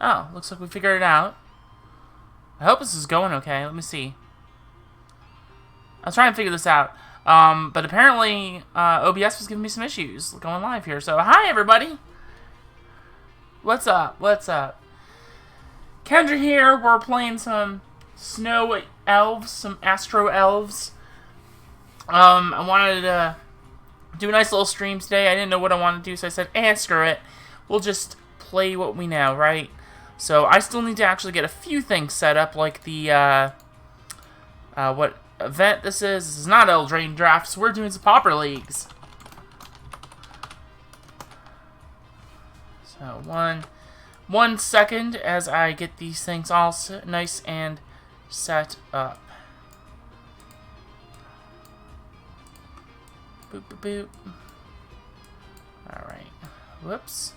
Oh, looks like we figured it out. I hope this is going okay. Let me see. I was trying to figure this out. But apparently, OBS was giving me some issues going live here. So, hi, everybody. What's up? What's up? Kendra here. We're playing some Snow Elves, some Astro Elves. I wanted to do a nice little stream today. I didn't know what I wanted to do, so I said, screw it. We'll just play what we know, right? So, I still need to actually get a few things set up, like the, what event this is. This is not Eldraine drafts. We're doing some Pauper leagues. So, one second as I get these things all nice and set up. Boop, boop, boop. Alright. Whoops.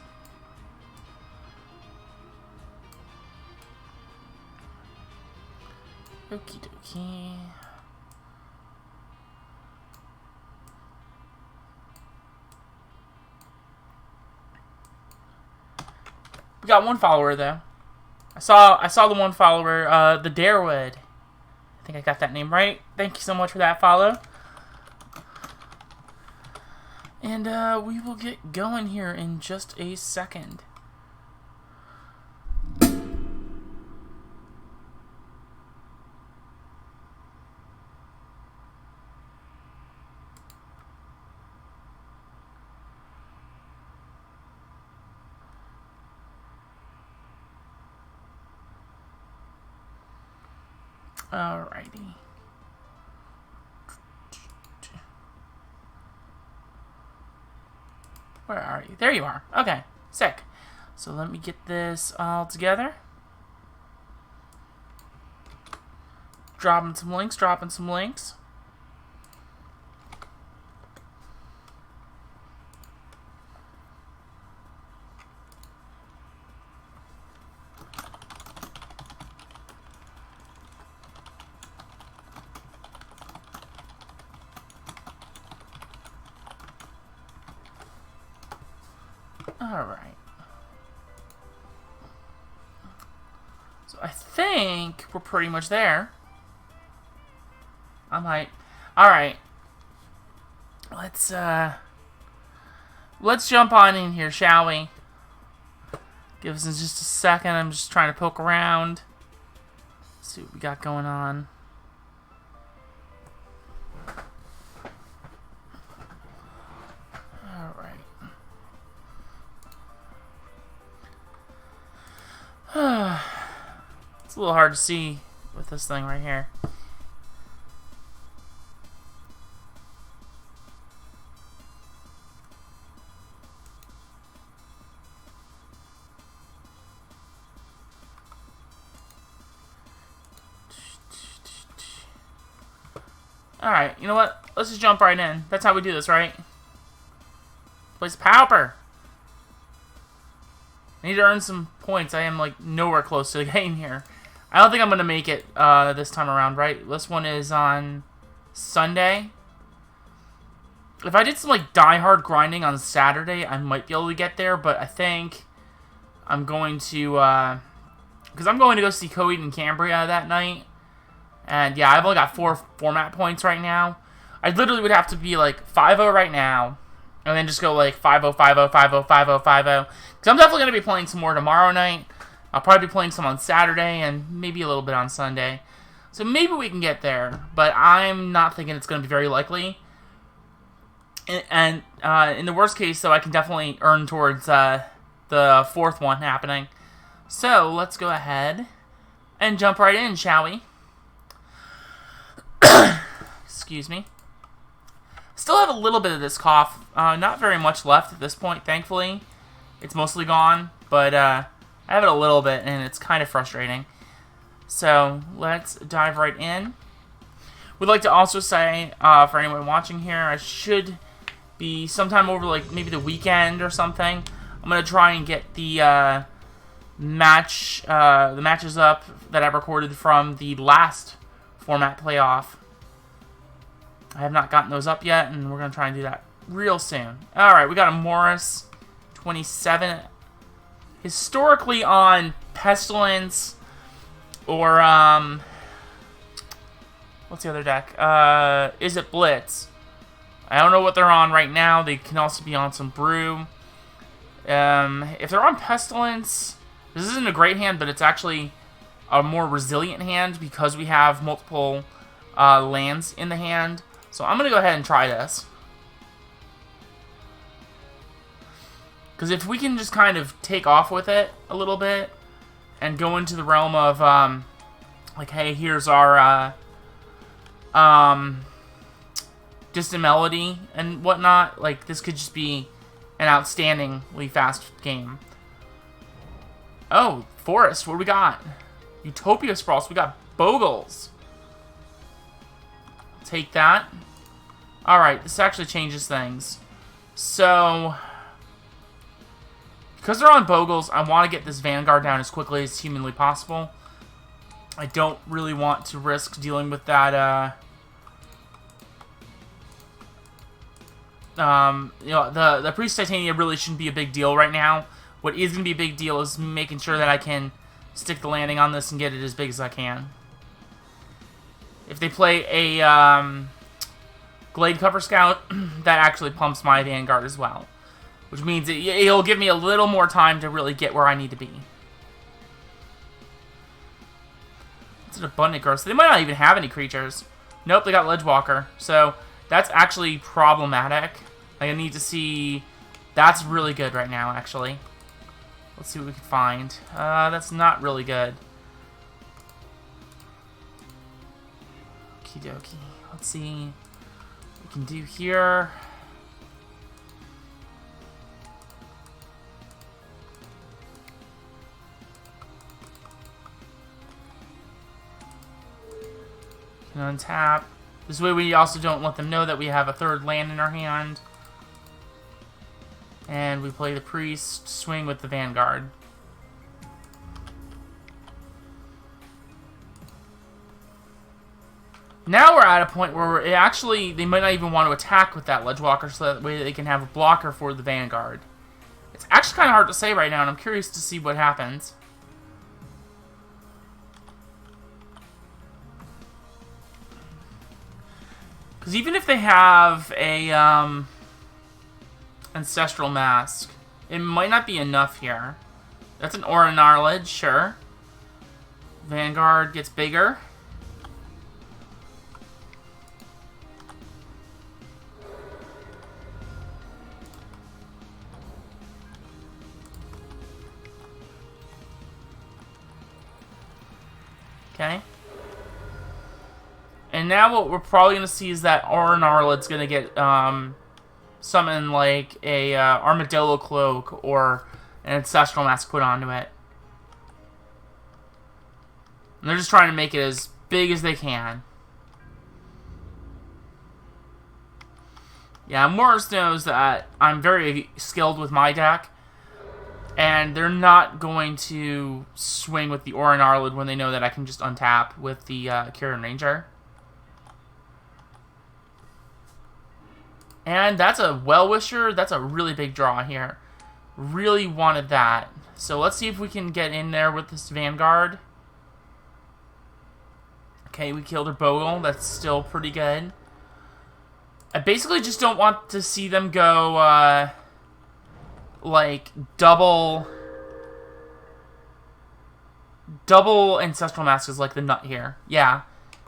Okie dokie. We got one follower though. I saw the one follower, the Darewood. I think I got that name right. Thank you so much for that follow. And we will get going here in just a second. Alrighty. Where are you? There you are. Okay, sick. So let me get this all together. Dropping some links, dropping some links. Alright. So I think we're pretty much there. I might. Alright. Let's jump on in here, shall we? Give us just a second. I'm just trying to poke around. See what we got going on. It's a little hard to see with this thing right here. Alright, you know what? Let's just jump right in. That's how we do this, right? Place Pauper. I need to earn some points. I am, like, nowhere close to the game here. I don't think I'm going to make it this time around, right? This one is on Sunday. If I did some, like, die-hard grinding on Saturday, I might be able to get there, but I think I'm going to, because I'm going to go see Coed and Cambria that night. And, yeah, I've only got 4 format points right now. I literally would have to be, like, 5-0 right now. And then just go like 5-0, 5-0, 5-0, 5-0, 5-0. Because I'm definitely going to be playing some more tomorrow night. I'll probably be playing some on Saturday and maybe a little bit on Sunday. So maybe we can get there. But I'm not thinking it's going to be very likely. And in the worst case, though, I can definitely earn towards the 4th one happening. So let's go ahead and jump right in, shall we? Excuse me. Still have a little bit of this cough. Not very much left at this point, thankfully. It's mostly gone, but I have it a little bit, and it's kind of frustrating. So, let's dive right in. We'd like to also say, for anyone watching here, I should be sometime over, like, maybe the weekend or something. I'm going to try and get the matches up that I recorded from the last format playoff. I have not gotten those up yet, and we're going to try and do that real soon. Alright, we got a Morris 27. Historically on Pestilence or what's the other deck? Is it Blitz? I don't know what they're on right now. They can also be on some Brew. If they're on Pestilence, this isn't a great hand, but it's actually a more resilient hand because we have multiple lands in the hand. So I'm going to go ahead and try this. Because if we can just kind of take off with it a little bit and go into the realm of, like, hey, here's our Distant Melody and whatnot, like, this could just be an outstandingly fast game. Oh, Forest, what do we got? Utopia Sprawl, so we got Bogles. Take that. Alright, this actually changes things. So, because they're on Bogles, I want to get this Vanguard down as quickly as humanly possible. I don't really want to risk dealing with that, you know, the Priest Titania really shouldn't be a big deal right now. What is going to be a big deal is making sure that I can stick the landing on this and get it as big as I can. If they play a Glade Cover Scout, that actually pumps my Vanguard as well. Which means it'll give me a little more time to really get where I need to be. It's an abundant growth. So they might not even have any creatures. Nope, they got Ledgewalker. So that's actually problematic. I need to see... That's really good right now, actually. Let's see what we can find. That's not really good. Okie dokie. Let's see what we can do here. Can untap. This way we also don't let them know that we have a third land in our hand. And we play the Priest, swing with the Vanguard. Now we're at a point where they might not even want to attack with that Ledgewalker, so that way they can have a blocker for the Vanguard. It's actually kind of hard to say right now, and I'm curious to see what happens. Because even if they have a Ancestral Mask, it might not be enough here. That's an Aura Gnarlid, sure. Vanguard gets bigger. Okay. And now what we're probably going to see is that Aura Gnarlid's going to get summon like a Armadillo Cloak or an Ancestral Mask put onto it. And they're just trying to make it as big as they can. Yeah, Morris knows that I'm very skilled with my deck. And they're not going to swing with the Aura Gnarlid when they know that I can just untap with the Kieran Ranger. And that's a Well-Wisher. That's a really big draw here. Really wanted that. So let's see if we can get in there with this Vanguard. Okay, we killed her Bogle. That's still pretty good. I basically just don't want to see them go, like, double Ancestral Mask is like the nut here. Yeah.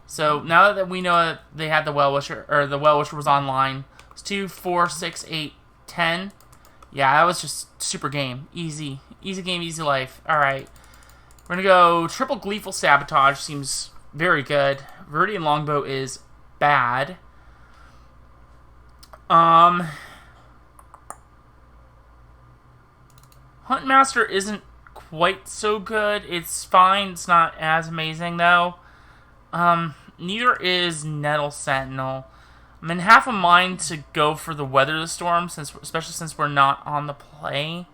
So now that we know that they had the Well-Wisher, or the Well-Wisher was online, it's 2, 4, 6, 8, 10. Yeah, that was just super game. Easy. Easy game, easy life. Alright. We're going to go triple Gleeful Sabotage. Seems very good. Viridian Longbow is bad. Huntmaster isn't quite so good. It's fine. It's not as amazing, though. Neither is Nettle Sentinel. I'm in half a mind to go for the Weather the Storm, especially since we're not on the play.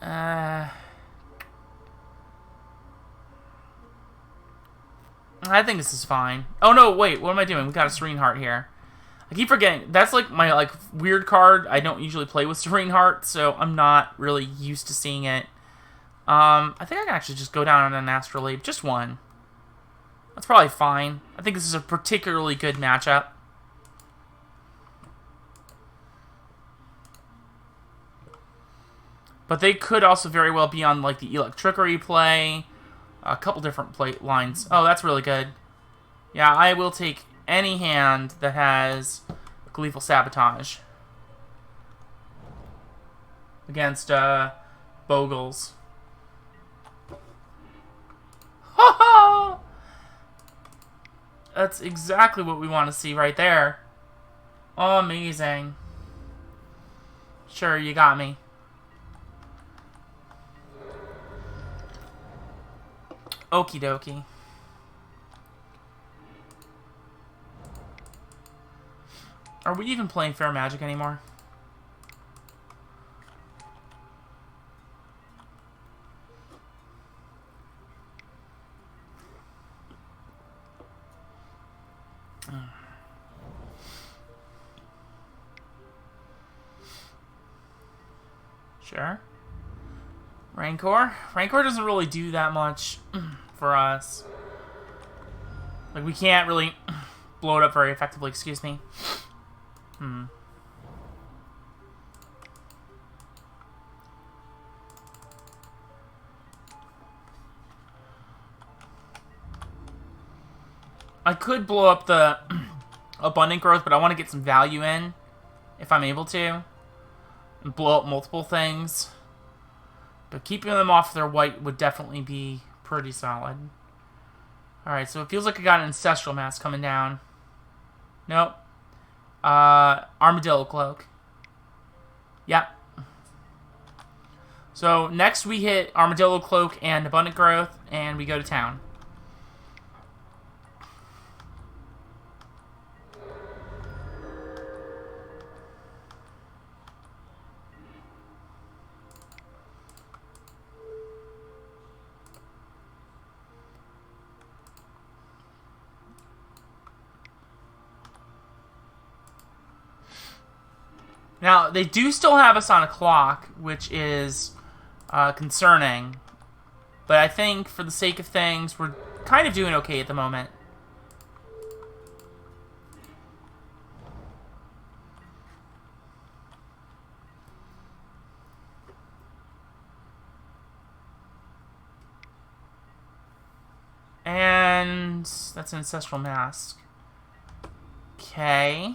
I think this is fine. Oh, no, wait. What am I doing? We got a Serene Heart here. I keep forgetting. That's like my weird card. I don't usually play with Serene Heart, so I'm not really used to seeing it. I think I can actually just go down on an Astrolabe. Just one. That's probably fine. I think this is a particularly good matchup. But they could also very well be on like the Electrickery play. A couple different play lines. Oh, that's really good. Yeah, I will take any hand that has Gleeful Sabotage against Bogles. Ha ha! That's exactly what we want to see right there. Oh, amazing. Sure, you got me. Okie dokie. Are we even playing Fair Magic anymore? Sure. Rancor? Rancor doesn't really do that much for us. Like, we can't really blow it up very effectively, excuse me. I could blow up the Abundant Growth, but I want to get some value in, if I'm able to. And blow up multiple things. But keeping them off their white would definitely be pretty solid. Alright, so it feels like I got an Ancestral Mask coming down. Nope. Armadillo Cloak. Yep. So next we hit Armadillo Cloak and Abundant Growth, and we go to town. Now, they do still have us on a clock, which is concerning. But I think, for the sake of things, we're kind of doing okay at the moment. And that's an Ancestral Mask. Okay.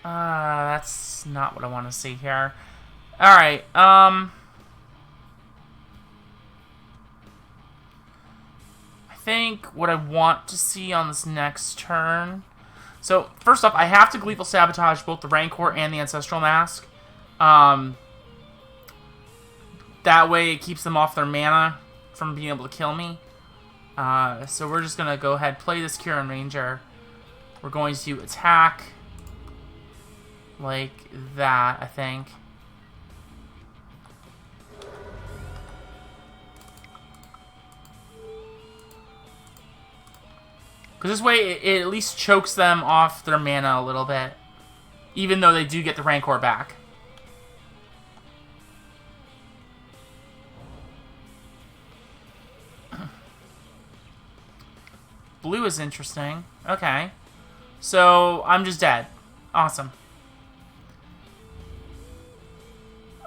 That's not what I want to see here. Alright, I think what I want to see on this next turn... So, first off, I have to Gleeful Sabotage both the Rancor and the Ancestral Mask. That way it keeps them off their mana from being able to kill me. So we're just going to go ahead and play this Kieran Ranger. We're going to attack... like that, I think. Because this way, it at least chokes them off their mana a little bit. Even though they do get the Rancor back. Blue is interesting. Okay. So, I'm just dead. Awesome.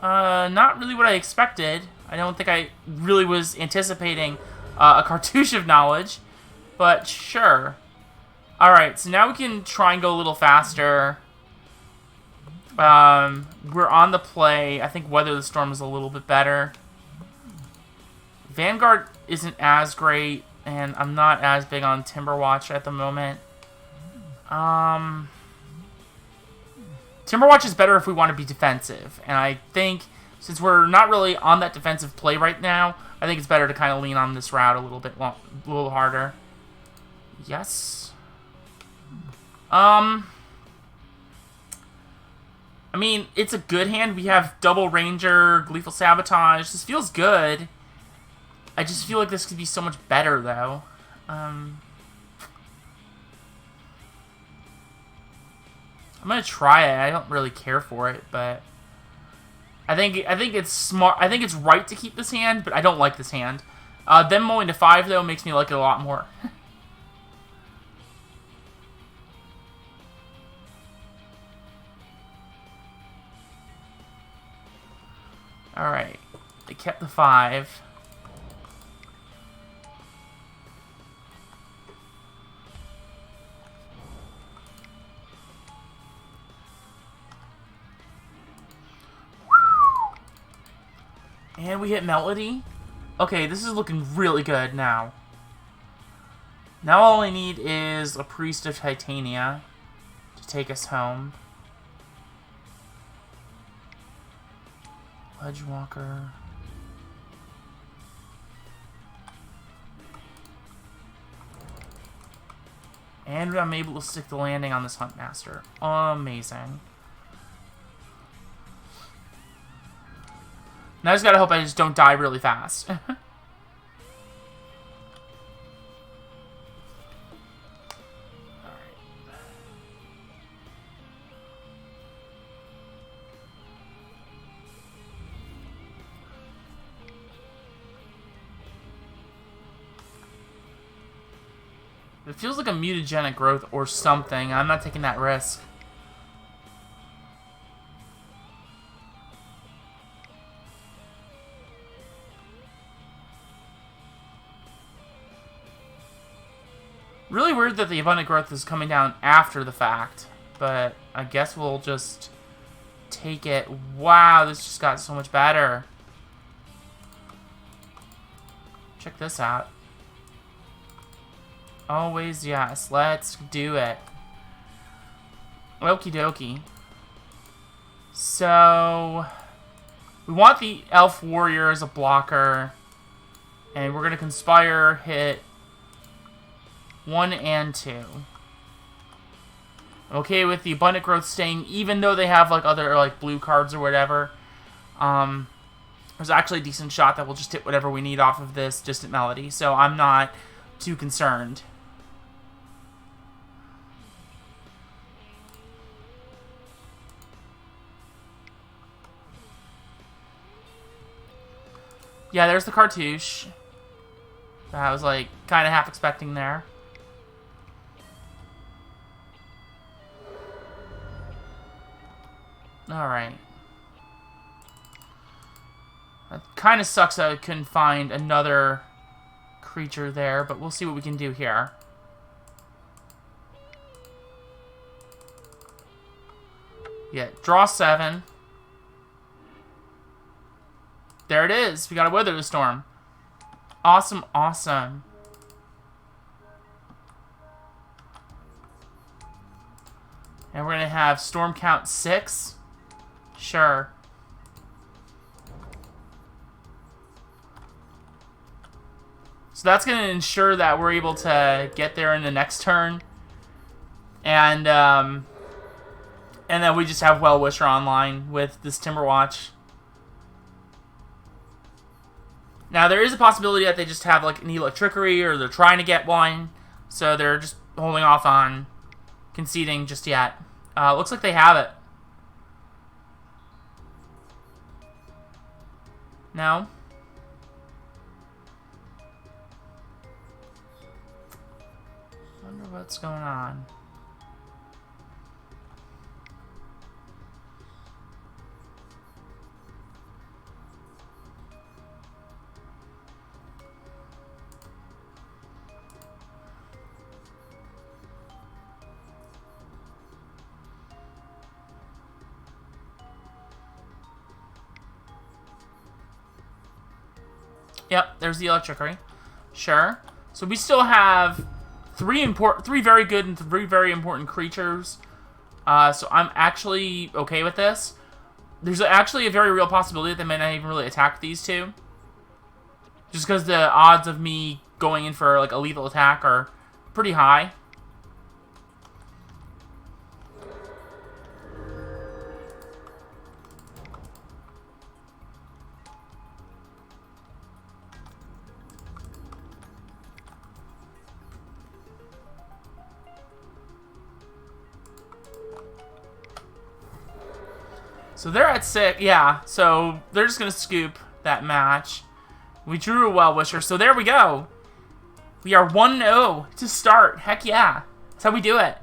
Not really what I expected. I don't think I really was anticipating a Cartouche of Knowledge, but sure. Alright, so now we can try and go a little faster. We're on the play. I think Weather the Storm is a little bit better. Vanguard isn't as great, and I'm not as big on Timberwatch at the moment. Timberwatch is better if we want to be defensive, and I think since we're not really on that defensive play right now, I think it's better to kind of lean on this route a little bit a little harder. Yes. I mean, it's a good hand. We have double Ranger, Gleeful Sabotage. This feels good. I just feel like this could be so much better, though. I'm going to try it. I don't really care for it, but I think it's smart. I think it's right to keep this hand, but I don't like this hand. Them mulling to 5 though makes me like it a lot more. All right, they kept the 5. And we hit Melody. Okay, this is looking really good now. Now all I need is a Priest of Titania to take us home. Ledgewalker. And I'm able to stick the landing on this Huntmaster. Amazing. Now I just gotta hope I just don't die really fast. It feels like a mutagenic growth or something. I'm not taking that risk. Really weird that the abundant growth is coming down after the fact, but I guess we'll just take it. Wow, this just got so much better. Check this out. Always yes. Let's do it. Okie dokie. So, we want the Elf Warrior as a blocker. And we're going to Conspire, hit 1 and 2. I'm okay with the Abundant Growth staying, even though they have like other like blue cards or whatever. There's actually a decent shot that we'll just hit whatever we need off of this Distant Melody. So I'm not too concerned. Yeah, there's the cartouche. That I was like kind of half expecting there. Alright. That kind of sucks that I couldn't find another creature there, but we'll see what we can do here. Yeah, draw 7. There it is. We got a Weather the Storm. Awesome, awesome. And we're going to have Storm count 6. Sure. So that's going to ensure that we're able to get there in the next turn. And then we just have Well Wisher online with this Timberwatch. Now, there is a possibility that they just have like an Electrickery, or they're trying to get one. So they're just holding off on conceding just yet. Looks like they have it. No? Wonder what's going on. Yep, there's the Electrickery. Sure. So we still have three very good and 3 very important creatures. So I'm actually okay with this. There's actually a very real possibility that they may not even really attack these two. Just because the odds of me going in for like a lethal attack are pretty high. So they're at 6. Yeah, so they're just going to scoop that match. We drew a Well-Wisher, so there we go. We are 1-0 to start. Heck yeah. That's how we do it.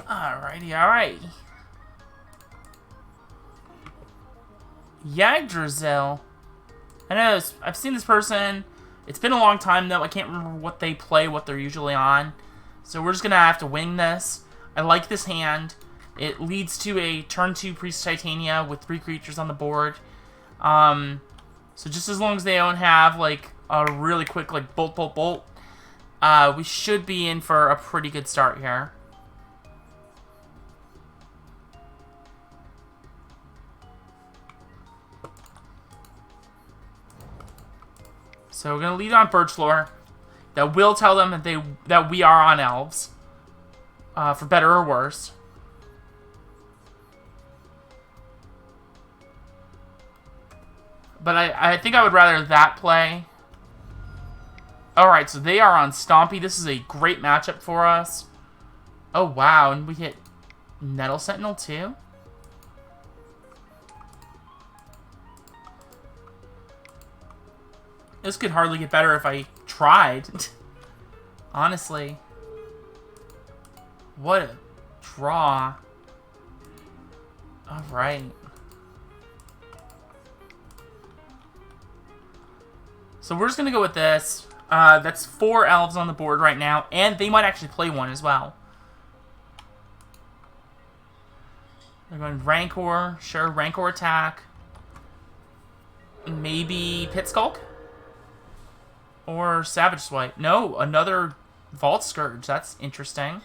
Alrighty, alright. Yggdrasil. I know, I've seen this person. It's been a long time, though. I can't remember what they play, what they're usually on. So we're just going to have to wing this. I like this hand. It leads to a turn 2 Priest Titania with 3 creatures on the board. So just as long as they don't have, like, a really quick, like, bolt, bolt, bolt, we should be in for a pretty good start here. So we're going to lead on Birchlore. That will tell them that we are on Elves. For better or worse. But I think I would rather that play. Alright, so they are on Stompy. This is a great matchup for us. Oh, wow. And we hit Nettle Sentinel, too? This could hardly get better if I tried. Honestly. What a draw. Alright. So we're just going to go with this. That's 4 Elves on the board right now. And they might actually play one as well. They're going Rancor. Sure, Rancor attack. Maybe Pit Skulk? Or Savage Swipe. No, another Vault Scourge. That's interesting.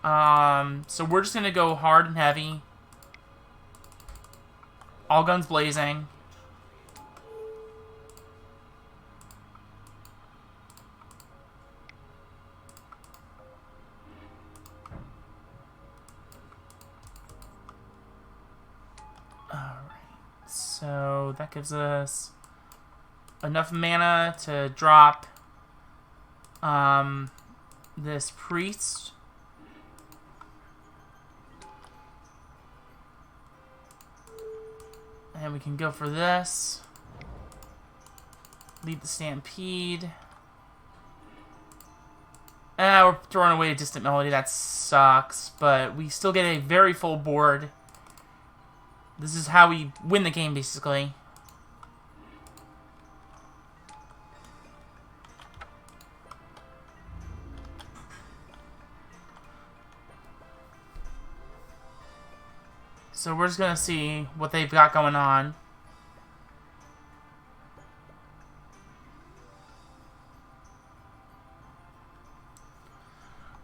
So we're just going to go hard and heavy. All guns blazing. Alright. So that gives us enough mana to drop this priest. And we can go for this. Lead the Stampede. We're throwing away a Distant Melody. That sucks. But we still get a very full board. This is how we win the game, basically. So we're just going to see what they've got going on.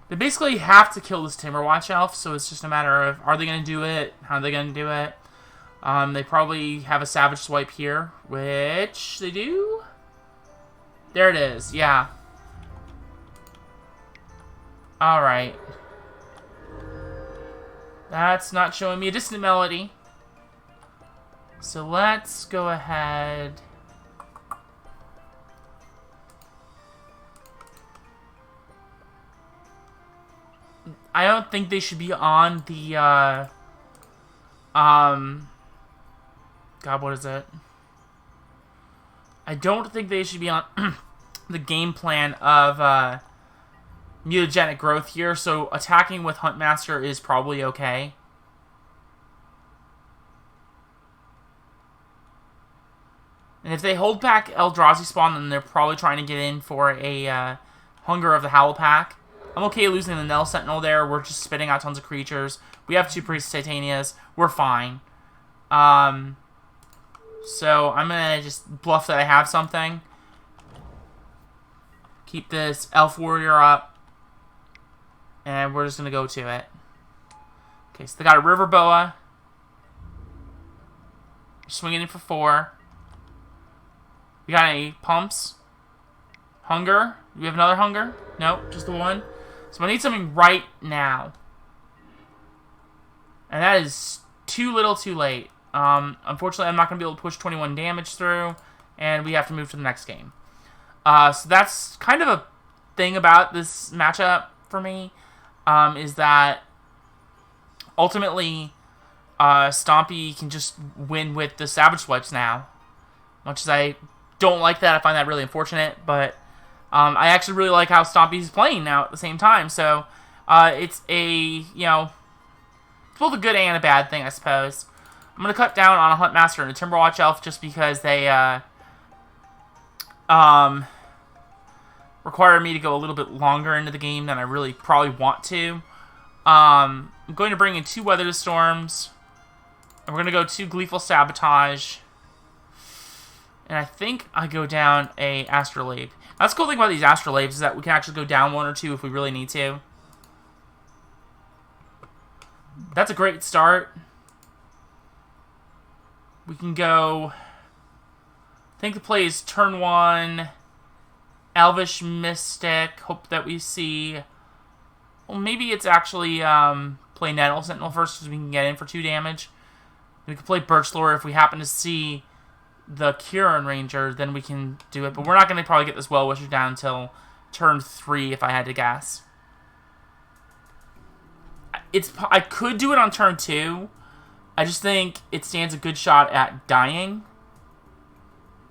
They basically have to kill this Timberwatch Elf, so it's just a matter of, are they going to do it? How are they going to do it? They probably have a Savage Swipe here, which they do. There it is, yeah. Alright. That's not showing me a Distant Melody. So let's go ahead. I don't think they should be on the, God, what is it? I don't think they should be on the game plan of, mutagenic growth here, so attacking with Huntmaster is probably okay. And if they hold back Eldrazi spawn, then they're probably trying to get in for a Hunger of the Howl pack. I'm okay losing the Nettle Sentinel there. We're just spitting out tons of creatures. We have 2 Priest Titanias. We're fine. So I'm going to just bluff that I have something. Keep this Elf Warrior up. And we're just going to go to it. Okay, so they got a River Boa. Swinging in for 4. We got any pumps? Hunger? Do we have another hunger? Nope, just the one. So I need something right now. And that is too little too late. Unfortunately, I'm not going to be able to push 21 damage through. And we have to move to the next game. So that's kind of a thing about this matchup for me. Is that ultimately Stompy can just win with the Savage Swipes now. Much as I don't like that, I find that really unfortunate. But I actually really like how Stompy's playing now at the same time. So it's a, it's both a good and a bad thing, I suppose. I'm going to cut down on a Huntmaster and a Timberwatch Elf just because they require me to go a little bit longer into the game than I really probably want to. I'm going to bring in 2 Weather Storms. And we're going to go 2 Gleeful Sabotage. And I think I go down a Astrolabe. That's the cool thing about these Astrolabes is that we can actually go down 1 or 2 if we really need to. That's a great start. We can go... I think the play is turn 1... Elvish Mystic. Hope that we see... Well, maybe it's actually play Nettle Sentinel first because we can get in for 2 damage. We can play Birchlore if we happen to see the Kieran Ranger, then we can do it. But we're not going to probably get this Well-Wisher down until turn 3 if I had to guess. I could do it on turn 2. I just think it stands a good shot at dying.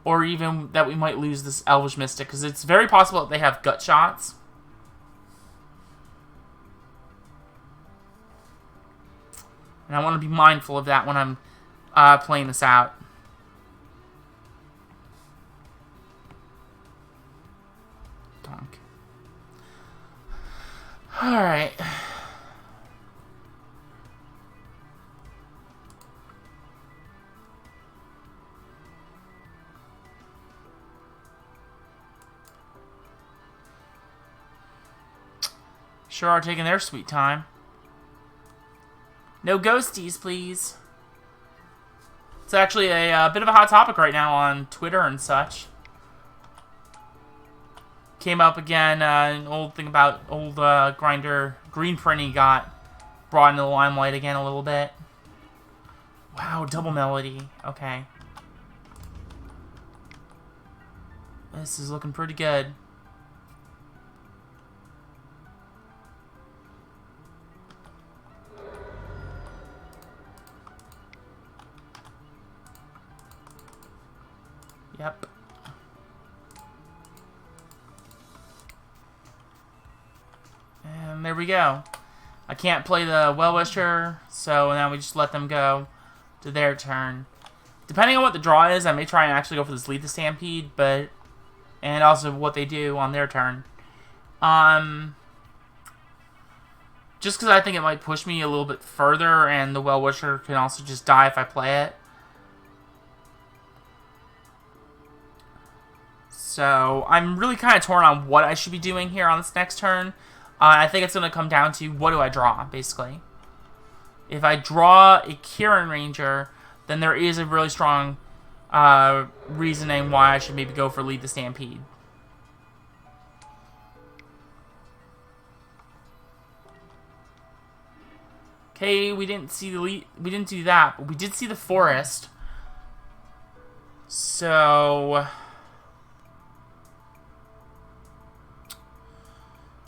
Or even that we might lose this Elvish Mystic, because it's very possible that they have gut shots. And I want to be mindful of that when I'm playing this out. Donk. Alright. Sure are taking their sweet time. No ghosties, please. It's actually a bit of a hot topic right now on Twitter and such. Came up again, an old thing about old grinder Green Prinny got brought into the limelight again a little bit. Wow, double melody. Okay. This is looking pretty good. Yep. And there we go. I can't play the Well-Wisher, so now we just let them go to their turn. Depending on what the draw is, I may try and actually go for this Lead the Stampede, but... And also what they do on their turn. Just because I think it might push me a little bit further, and the Well-Wisher can also just die if I play it. So, I'm really kind of torn on what I should be doing here on this next turn. I think it's going to come down to what do I draw, basically. If I draw a Kieran Ranger, then there is a really strong reasoning why I should maybe go for Lead the Stampede. Okay, we didn't see the lead, we didn't do that, but we did see the forest. So...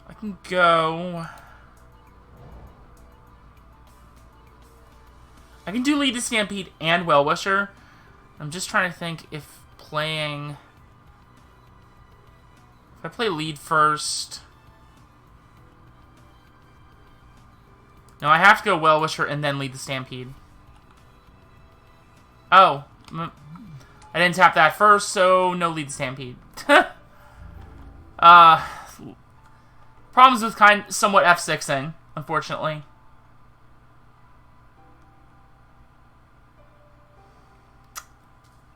I can go... I can do Lead the Stampede and Well-Wisher. I'm just trying to think if playing... If I play Lead first... No, I have to go Well-Wisher and then Lead the Stampede. Oh. I didn't tap that first, so no Lead the Stampede. Problems with somewhat F6ing, unfortunately.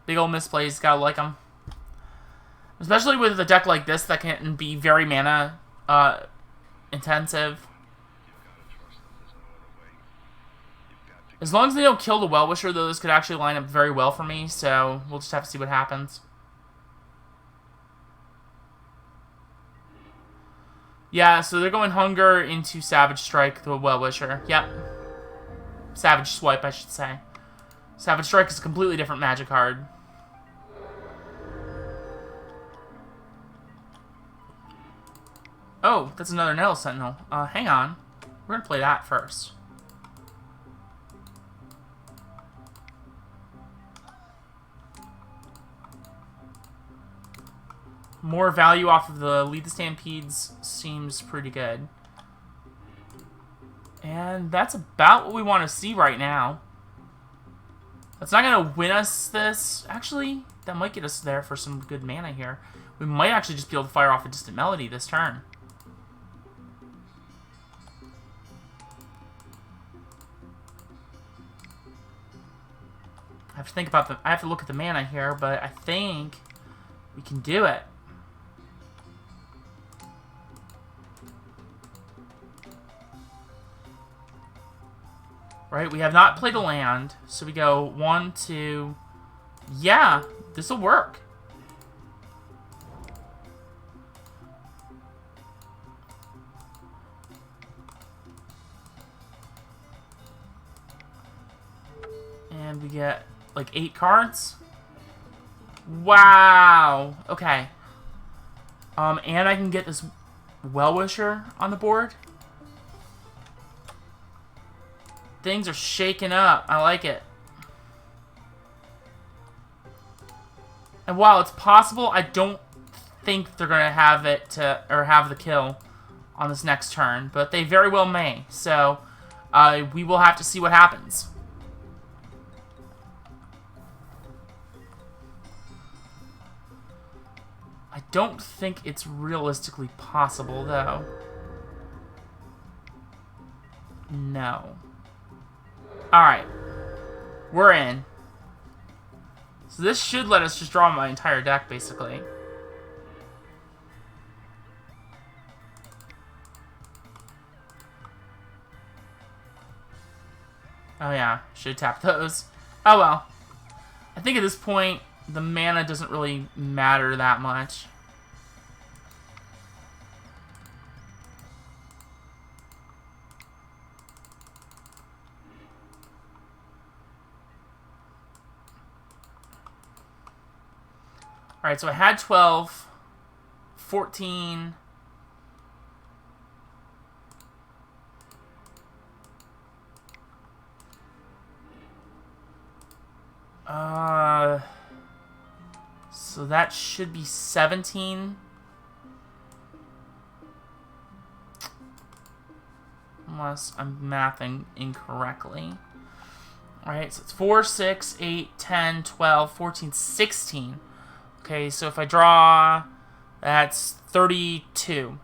Big old misplays. Gotta like them. Especially with a deck like this that can be very mana intensive. As long as they don't kill the Well-Wisher, though, this could actually line up very well for me, so we'll just have to see what happens. Yeah, so they're going Hunger into Savage Strike, the Well-Wisher. Yep. Savage Swipe, I should say. Savage Strike is a completely different Magic card. Oh, that's another Nettle Sentinel. Hang on. We're gonna play that first. More value off of the Lead the Stampedes seems pretty good. And that's about what we want to see right now. That's not going to win us this. Actually, that might get us there for some good mana here. We might actually just be able to fire off a Distant Melody this turn. I have to think about I have to look at the mana here, but I think we can do it. Right, we have not played a land, so we go 1, 2... Yeah, this will work. And we get, like, 8 cards. Wow! Okay. And I can get this Well-Wisher on the board. Things are shaking up. I like it. And while it's possible, I don't think they're going to have it or have the kill on this next turn, but they very well may. So we will have to see what happens. I don't think it's realistically possible, though. No. Alright. We're in. So this should let us just draw my entire deck, basically. Oh yeah, should tap those. Oh well. I think at this point, the mana doesn't really matter that much. Alright, so I had 12, 14... So that should be 17. Unless I'm mathing incorrectly. Alright, so it's 4, 6, 8, 10, 12, 14, 16. Okay, so if I draw, that's 32.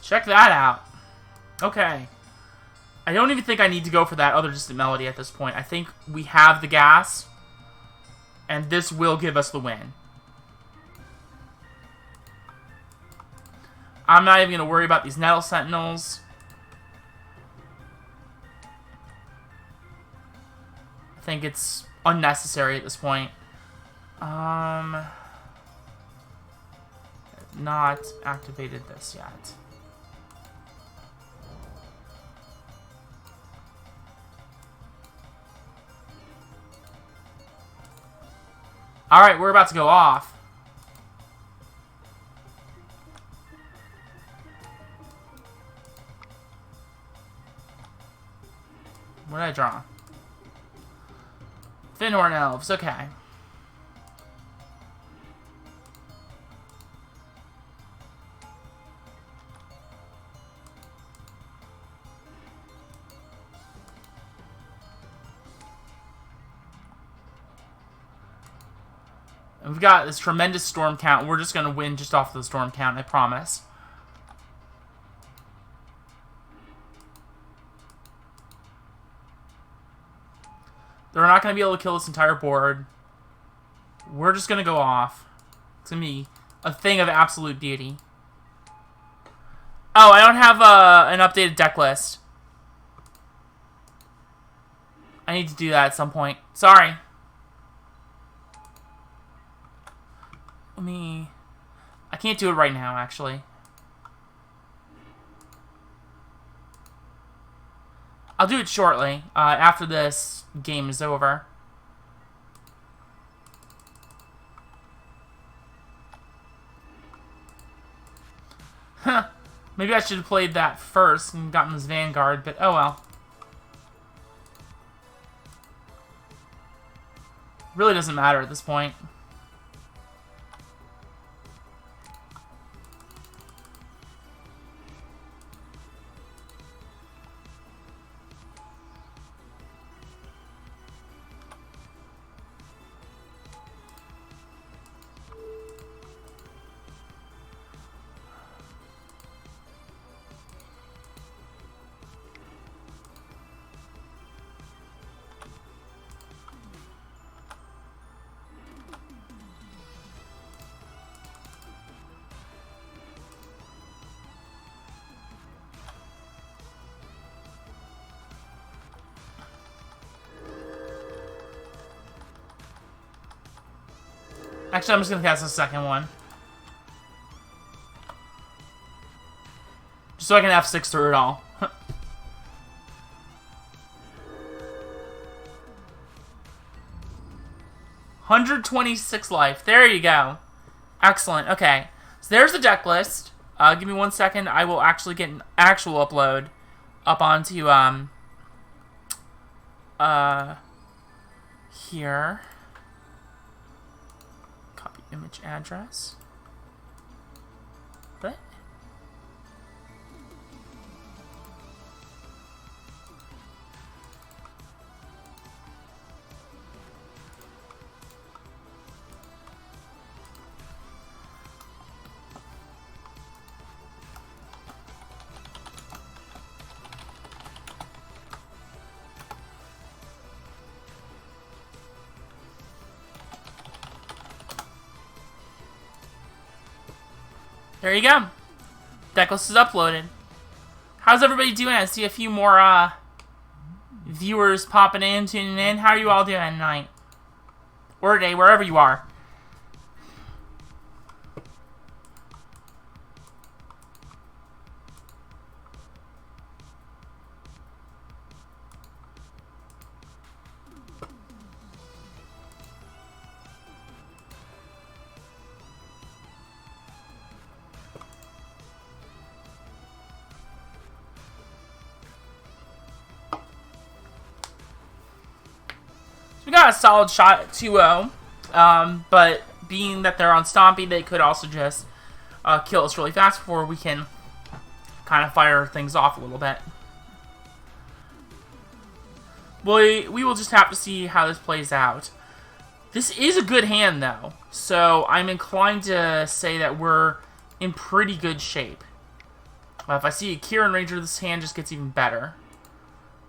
Check that out. Okay. I don't even think I need to go for that other Distant Melody at this point. I think we have the gas, and this will give us the win. I'm not even going to worry about these Nettle Sentinels. I think it's unnecessary at this point. Not activated this yet. Alright, we're about to go off. What did I draw? Thinhorn Elves, okay. And we've got this tremendous storm count. We're just going to win just off the storm count, I promise. They're not going to be able to kill this entire board. We're just going to go off. It's going to be a thing of absolute beauty. Oh, I don't have an updated deck list. I need to do that at some point. Sorry. I can't do it right now, actually. I'll do it shortly, after this game is over. Huh. Maybe I should have played that first and gotten this Vanguard, but oh well. Really doesn't matter at this point. Actually, I'm just going to cast the second one. Just so I can F6 through it all. 126 life. There you go. Excellent. Okay. So there's the deck list. Give me 1 second. I will actually get an actual upload up onto, here. Copy image address. What? There you go. Decklist is uploaded. How's everybody doing? I see a few more viewers popping in, tuning in. How are you all doing tonight? Or today, wherever you are. We got a solid shot at 2-0, but being that they're on Stompy, they could also just kill us really fast before we can kind of fire things off a little bit. We will just have to see how this plays out. This is a good hand, though, so I'm inclined to say that we're in pretty good shape. If I see a Kieran Ranger, this hand just gets even better.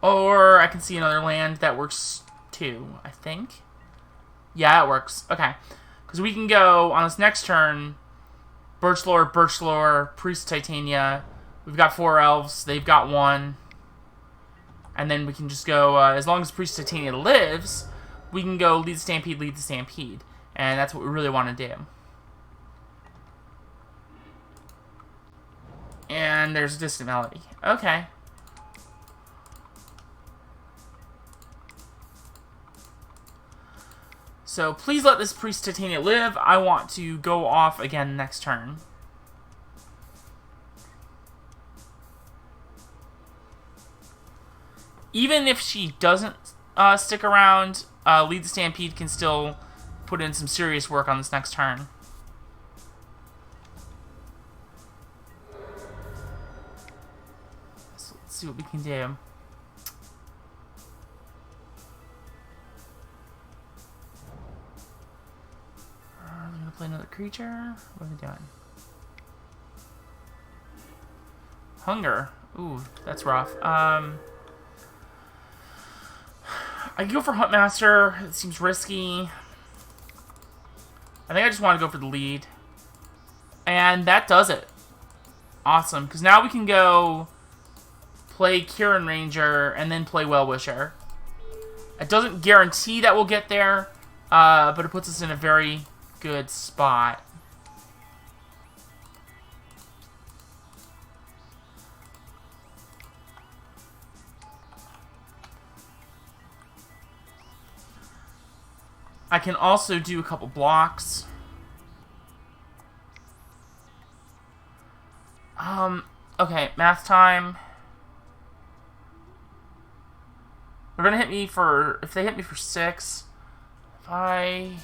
Or I can see another land that works too, I think. Yeah, it works. Okay. Because we can go on this next turn, Birch Lore, Priest Titania. We've got 4 Elves. They've got 1. And then we can just go, as long as Priest Titania lives, we can go lead the Stampede. And that's what we really want to do. And there's a Distant Melody. Okay. So please let this Priest Titania live. I want to go off again next turn. Even if she doesn't stick around, Lead the Stampede can still put in some serious work on this next turn. So let's see what we can do. Play another creature. What are we doing? Hunger. Ooh, that's rough. I can go for Huntmaster. It seems risky. I think I just want to go for the lead. And that does it. Awesome. Because now we can go play Kieran Ranger and then play Well-Wisher. It doesn't guarantee that we'll get there, but it puts us in a very good spot. I can also do a couple blocks. Okay, math time. They're gonna hit me for, if they hit me for 6, if I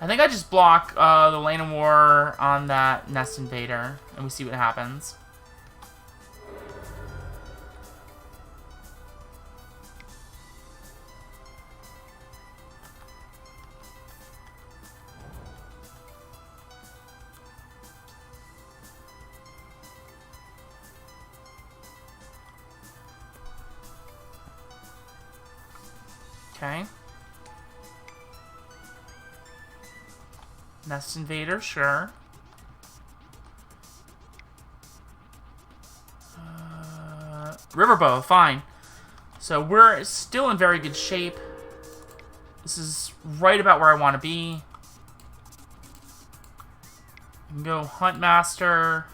think I just block the Lane of War on that Nest Invader, and we see what happens. Okay. Nest Invader, sure. Riverbow, fine. So we're still in very good shape. This is right about where I want to be. We can go Huntmaster.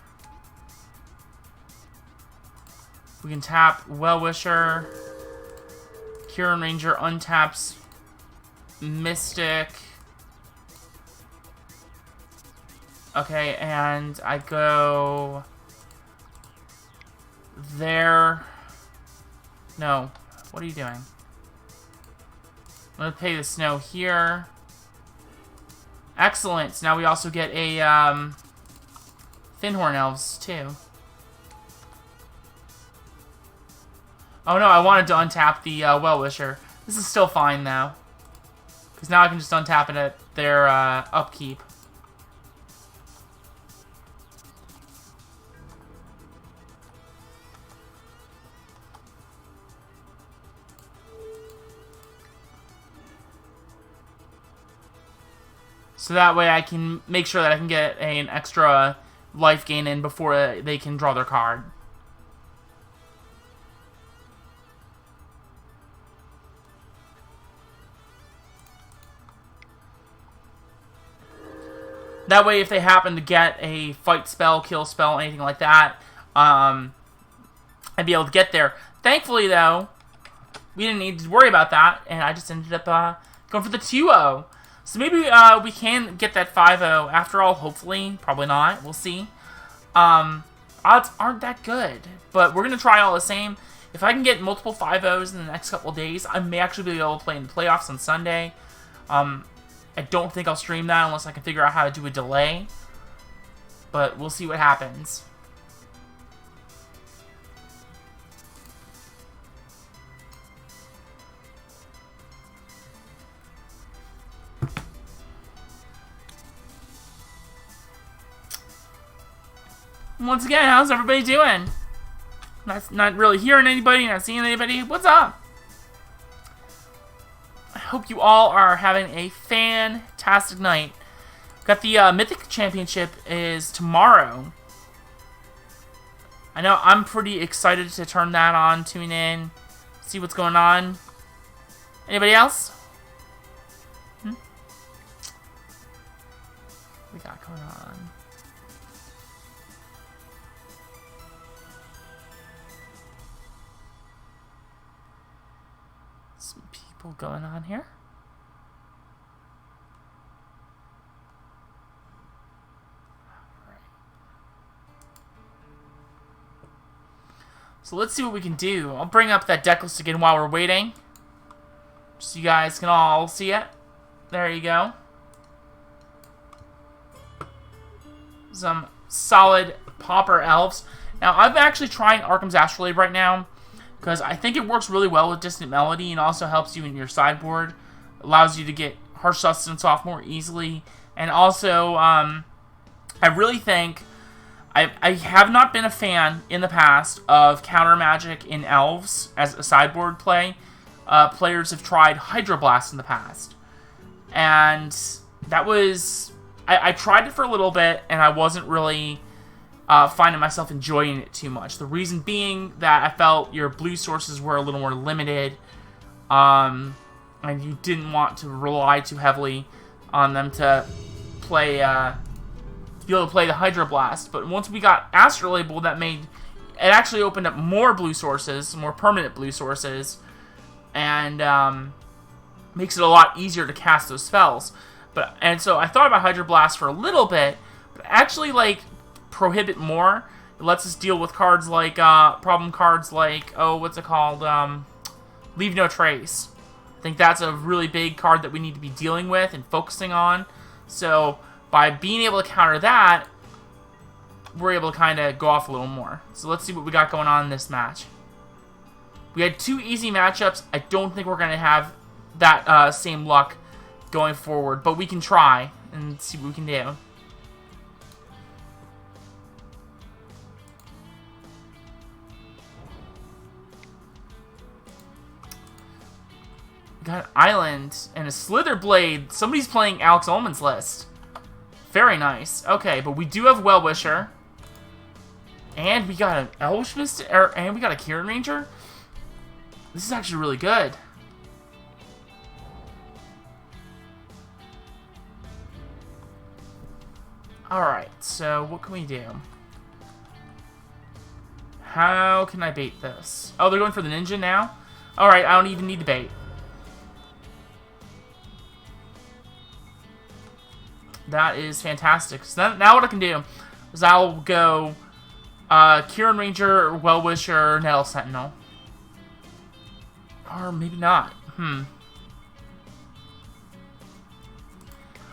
We can tap Well-Wisher. Kieran Ranger untaps Mystic. Okay, and I go there. No, what are you doing? I'm gonna pay the snow here. Excellent. So now we also get a Thinhorn Elves too. Oh no, I wanted to untap the Well-Wisher. This is still fine though, because now I can just untap it at their upkeep. So that way I can make sure that I can get an extra life gain in before they can draw their card. That way, if they happen to get a fight spell, kill spell, anything like that, I'd be able to get there. Thankfully, though, we didn't need to worry about that, and I just ended up going for the 2-0. So maybe we can get that 5-0 after all, hopefully. Probably not. We'll see. Odds aren't that good, but we're going to try all the same. If I can get multiple 5-0s in the next couple of days, I may actually be able to play in the playoffs on Sunday. I don't think I'll stream that unless I can figure out how to do a delay. But we'll see what happens. Once again, how's everybody doing? Not really hearing anybody, not seeing anybody. What's up? I hope you all are having a fantastic night. Got the Mythic Championship is tomorrow. I know I'm pretty excited to turn that on, tune in, see what's going on. Anybody else? What we got going on? Some people going on here. So let's see what we can do. I'll bring up that deck list again while we're waiting, so you guys can all see it. There you go. Some solid Pauper Elves. Now, I'm actually trying Arcum's Astrolabe right now, because I think it works really well with Distant Melody and also helps you in your sideboard. Allows you to get Harsh Sustenance off more easily. And also, I really think... I have not been a fan in the past of counter magic in Elves as a sideboard play. Players have tried Hydroblast in the past. And that was... I tried it for a little bit, and I wasn't really finding myself enjoying it too much. The reason being that I felt your blue sources were a little more limited, and you didn't want to rely too heavily on them to play... be able to play the Hydroblast. But once we got Astrolabe, that made it actually opened up more blue sources, more permanent blue sources, and makes it a lot easier to cast those spells. And so I thought about Hydroblast for a little bit, but actually like Prohibit more. It lets us deal with cards like problem cards like what's it called? Leave No Trace. I think that's a really big card that we need to be dealing with and focusing on. So by being able to counter that, we're able to kind of go off a little more. So let's see what we got going on in this match. We had 2 easy matchups. I don't think we're going to have that same luck going forward, but we can try and see what we can do. We got an Island and a Slither Blade. Somebody's playing Alex Ullman's list. Very nice. Okay, but we do have Well-Wisher. And we got an Elvish Mystic, and we got a Kieran Ranger. This is actually really good. Alright, so what can we do? How can I bait this? Oh, they're going for the ninja now? Alright, I don't even need the bait. That is fantastic. So now what I can do is I'll go Kieran Ranger, Well-Wisher, Nettle Sentinel. Or maybe not.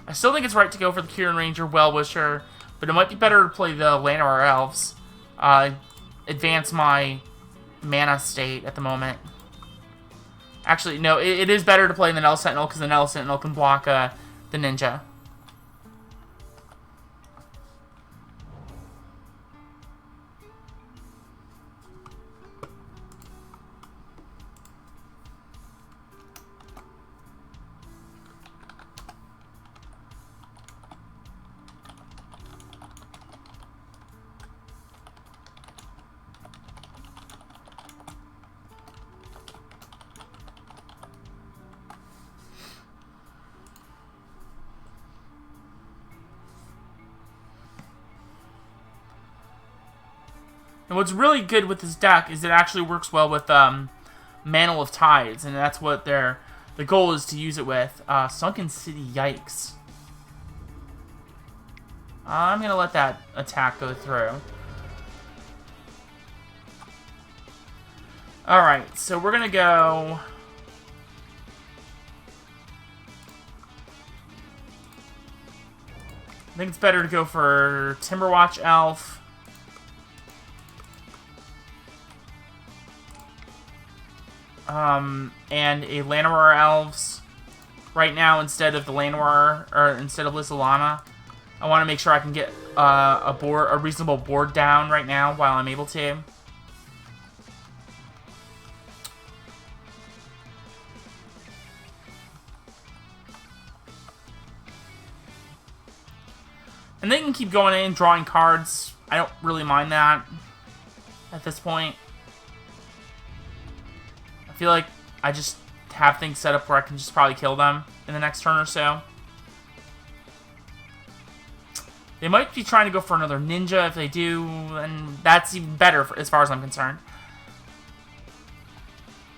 I still think it's right to go for the Kieran Ranger, Well-Wisher, but it might be better to play the Llanowar Elves. Advance my mana state at the moment. Actually, no, it is better to play the Nettle Sentinel because the Nettle Sentinel can block the ninja. And what's really good with this deck is it actually works well with Mantle of Tides, and that's what the goal is to use it with. Sunken City, yikes. I'm going to let that attack go through. Alright, so we're going to go... I think it's better to go for Timberwatch Elf. And a Llanowar Elves right now instead of the Llanowar, or instead of Lysolana. I want to make sure I can get a reasonable board down right now while I'm able to. And they can keep going in, drawing cards. I don't really mind that at this point. I feel like I just have things set up where I can just probably kill them in the next turn or so. They might be trying to go for another ninja. If they do, and that's even better as far as I'm concerned.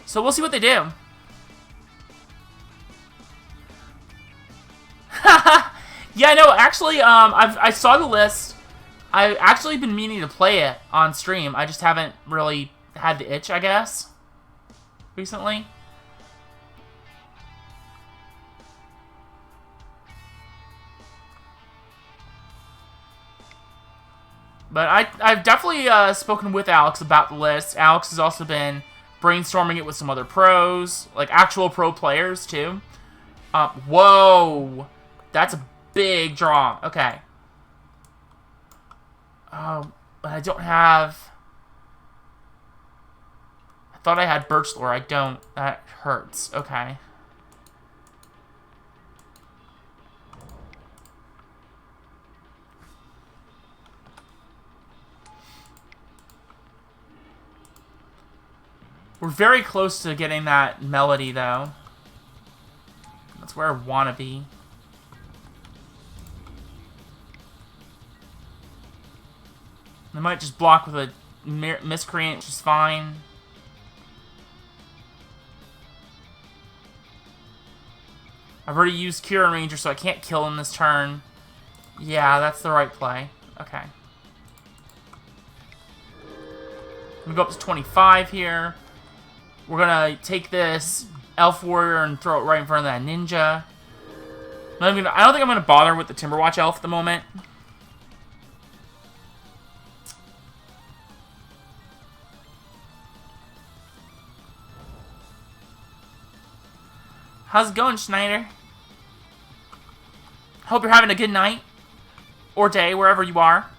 So we'll see what they do. Yeah, no, actually, I saw the list. I've actually been meaning to play it on stream. I just haven't really had the itch, I guess, recently. But I've definitely spoken with Alex about the list. Alex has also been brainstorming it with some other pros, like actual pro players too. Whoa, that's a big draw. Okay. But I don't have... I thought I had Birch Lore. I don't. That hurts. Okay. We're very close to getting that melody, though. That's where I want to be. I might just block with a Miscreant, which is fine. I've already used Cure and Ranger, so I can't kill him this turn. Yeah, that's the right play. Okay. I'm gonna go up to 25 here. We're gonna take this Elf Warrior and throw it right in front of that Ninja. I don't think I'm gonna bother with the Timberwatch Elf at the moment. How's it going, Schneider? Hope you're having a good night. Or day, wherever you are.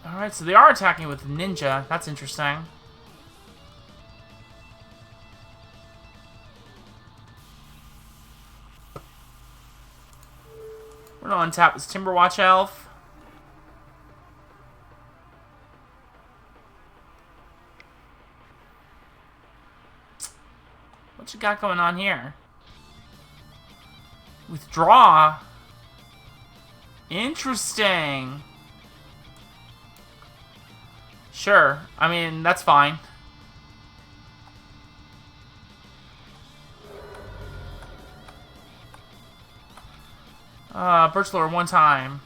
Alright, so they are attacking with Ninja. That's interesting. We're gonna untap this Timberwatch Elf. What you got going on here? Withdraw? Interesting. Sure. I mean, that's fine. Birch Lore one time.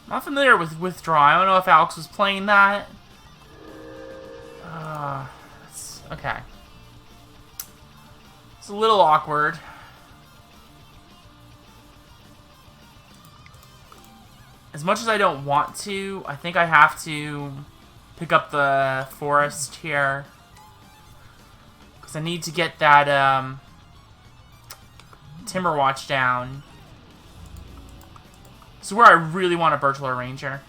Not familiar with Withdraw. I don't know if Alex was playing that. Okay. It's a little awkward. As much as I don't want to, I think I have to pick up the forest here. Because I need to get that Timberwatch down. This is where I really want a Birch Lore Ranger.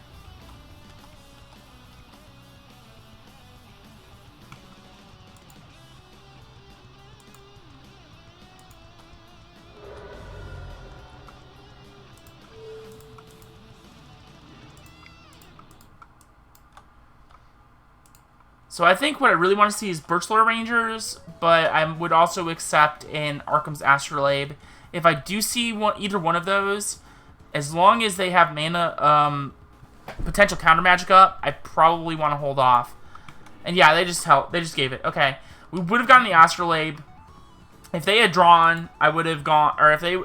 So I think what I really want to see is Birch Lore Rangers, but I would also accept an Arcum's Astrolabe. If I do see either one of those, as long as they have mana, potential counter magic up, I probably want to hold off. And yeah, they just gave it. Okay. We would have gotten the Astrolabe. If they had drawn, I would have gone, or if they,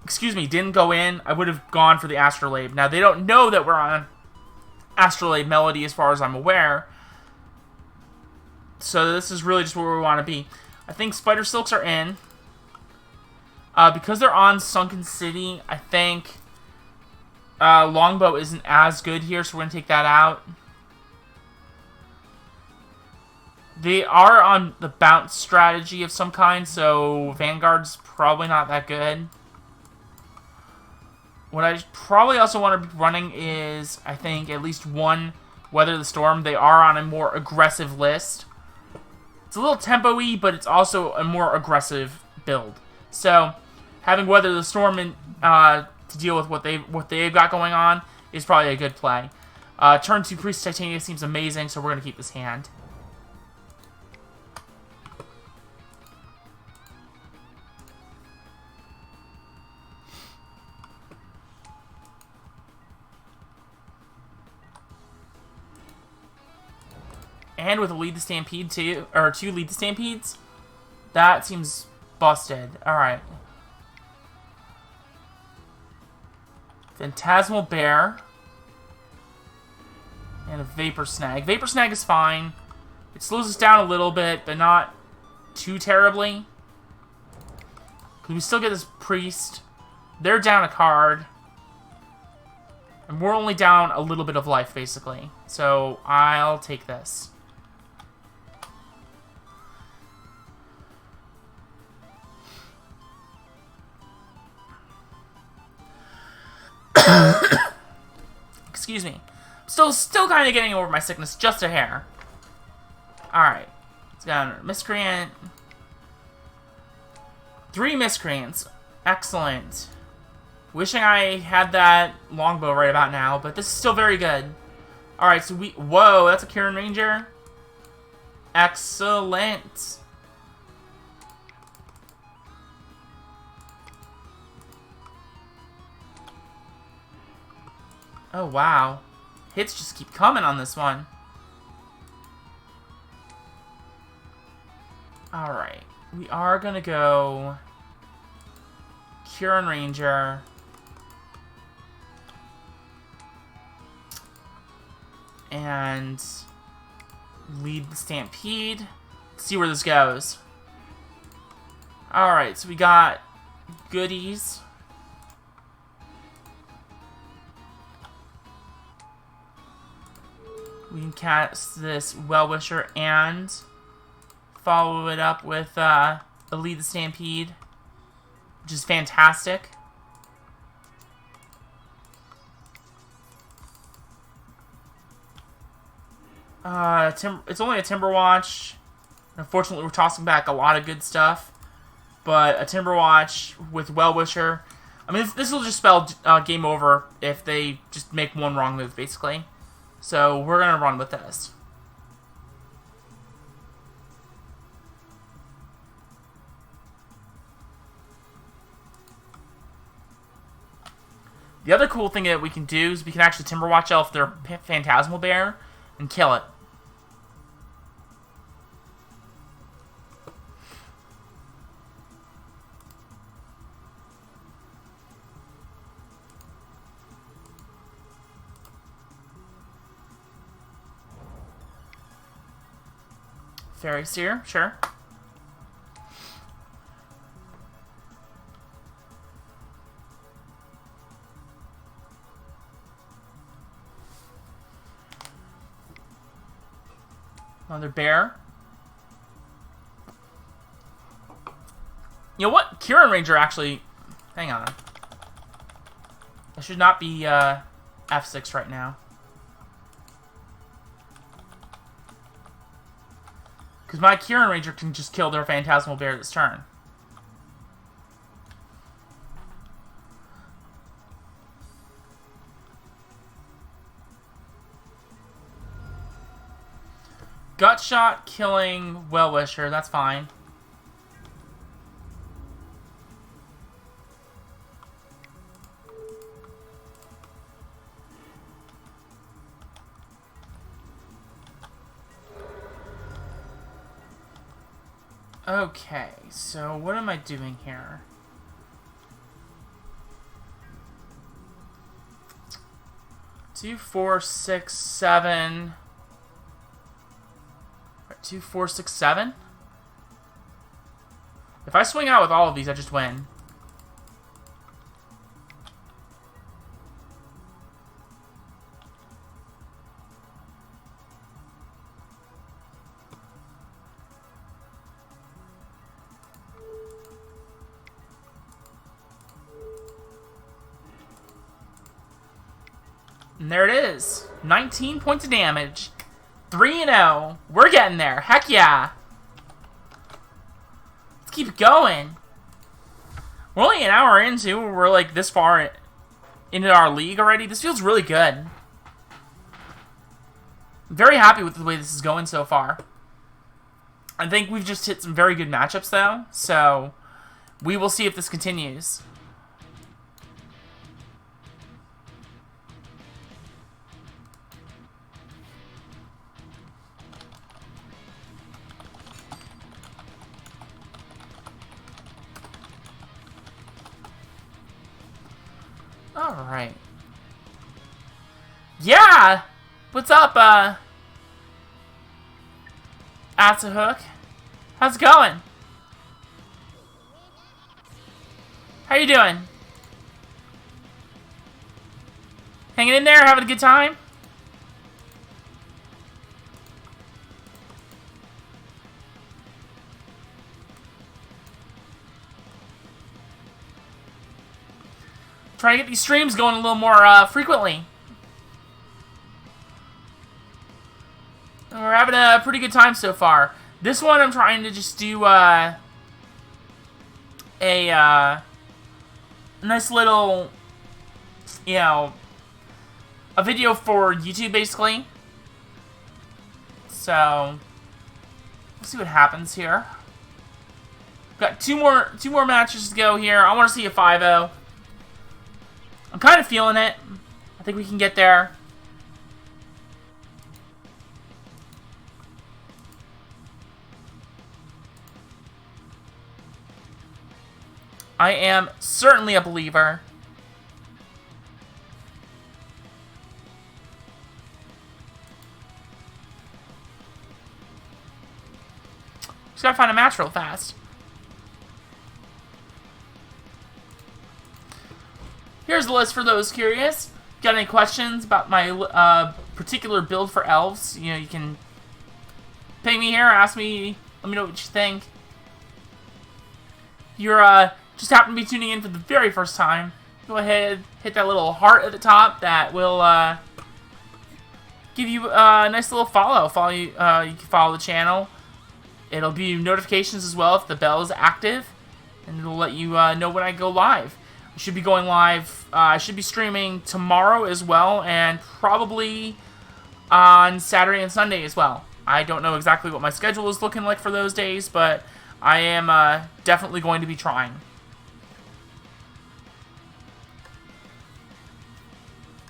excuse me, didn't go in, I would have gone for the Astrolabe. Now, they don't know that we're on Astrolabe Melody as far as I'm aware. So this is really just where we want to be. I think Spider Silks are in. Because they're on Sunken City, I think Longbow isn't as good here, so we're going to take that out. They are on the bounce strategy of some kind, so Vanguard's probably not that good. What I probably also want to be running is, I think, at least one Weather the Storm. They are on a more aggressive list. It's a little tempo-y, but it's also a more aggressive build. So, having Weather the Storm in to deal with what they've got going on is probably a good play. Turn 2 Priest Titania seems amazing, so we're going to keep this hand. And with a Lead the Stampede too, or 2 Lead the Stampedes, that seems busted. Alright. Phantasmal Bear. And a Vapor Snag. Vapor Snag is fine. It slows us down a little bit, but not too terribly. Because we still get this Priest. They're down a card. And we're only down a little bit of life, basically. So, I'll take this. Excuse me. Still kind of getting over my sickness just a hair. Alright. Let's go under Miscreant. 3 Miscreants. Excellent. Wishing I had that longbow right about now, but this is still very good. Alright, so whoa, that's a Kieran Ranger? Excellent. Oh, wow. Hits just keep coming on this one. Alright. We are going to go Kieran Ranger. And Lead the Stampede. Let's see where this goes. Alright, so we got goodies. We can cast this Well-Wisher and follow it up with the Lead the Stampede, which is fantastic. It's only a Timberwatch. Unfortunately, we're tossing back a lot of good stuff, but a Timberwatch with Well-Wisher. I mean, this will just spell game over if they just make one wrong move, basically. So, we're going to run with this. The other cool thing that we can do is we can actually Timberwatch Elf their Phantasmal Bear and kill it. Fairy Seer, sure. Another bear. You know what? Kieran Ranger actually... Hang on. I should not be F6 right now. Because my Kieran Ranger can just kill their Phantasmal Bear this turn. Gut Shot killing Well-Wisher, that's fine. Okay, so what am I doing here? Two, 4, 6, 7. 2, 4, 6, 7. If I swing out with all of these, I just win. And there it is. 19 points of damage. 3-0. We're getting there. Heck yeah. Let's keep going. We're only an hour into. We're like this far into our league already. This feels really good. I'm very happy with the way this is going so far. I think we've just hit some very good matchups, though, so we will see if this continues. Alright. Yeah! What's up, Hook? How's it going? How you doing? Hanging in there? Having a good time? Trying to get these streams going a little more frequently. And we're having a pretty good time so far. This one I'm trying to just do a nice little, you know, a video for YouTube basically. So let's see what happens here. Got two more matches to go here. I want to see a 5-0. I'm kind of feeling it. I think we can get there. I am certainly a believer. Just gotta find a match real fast. Here's the list for those curious. Got any questions about my particular build for Elves? You know, you can ping me here, ask me, let me know what you think. If you're just happen to be tuning in for the very first time, go ahead, hit that little heart at the top. That will give you a nice little follow. You can follow the channel. It'll be notifications as well if the bell is active, and it'll let you know when I go live. I should be going live. I should be streaming tomorrow as well, and probably on Saturday and Sunday as well. I don't know exactly what my schedule is looking like for those days, but I am definitely going to be trying.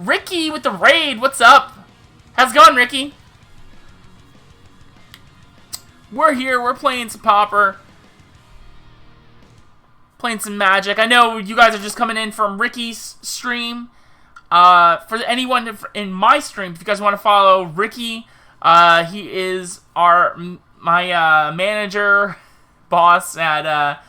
Ricky with the raid, what's up? How's it going, Ricky? We're here, we're playing some Pauper. Playing some Magic. I know you guys are just coming in from Ricky's stream. For anyone in my stream, if you guys want to follow Ricky, he is my manager, boss at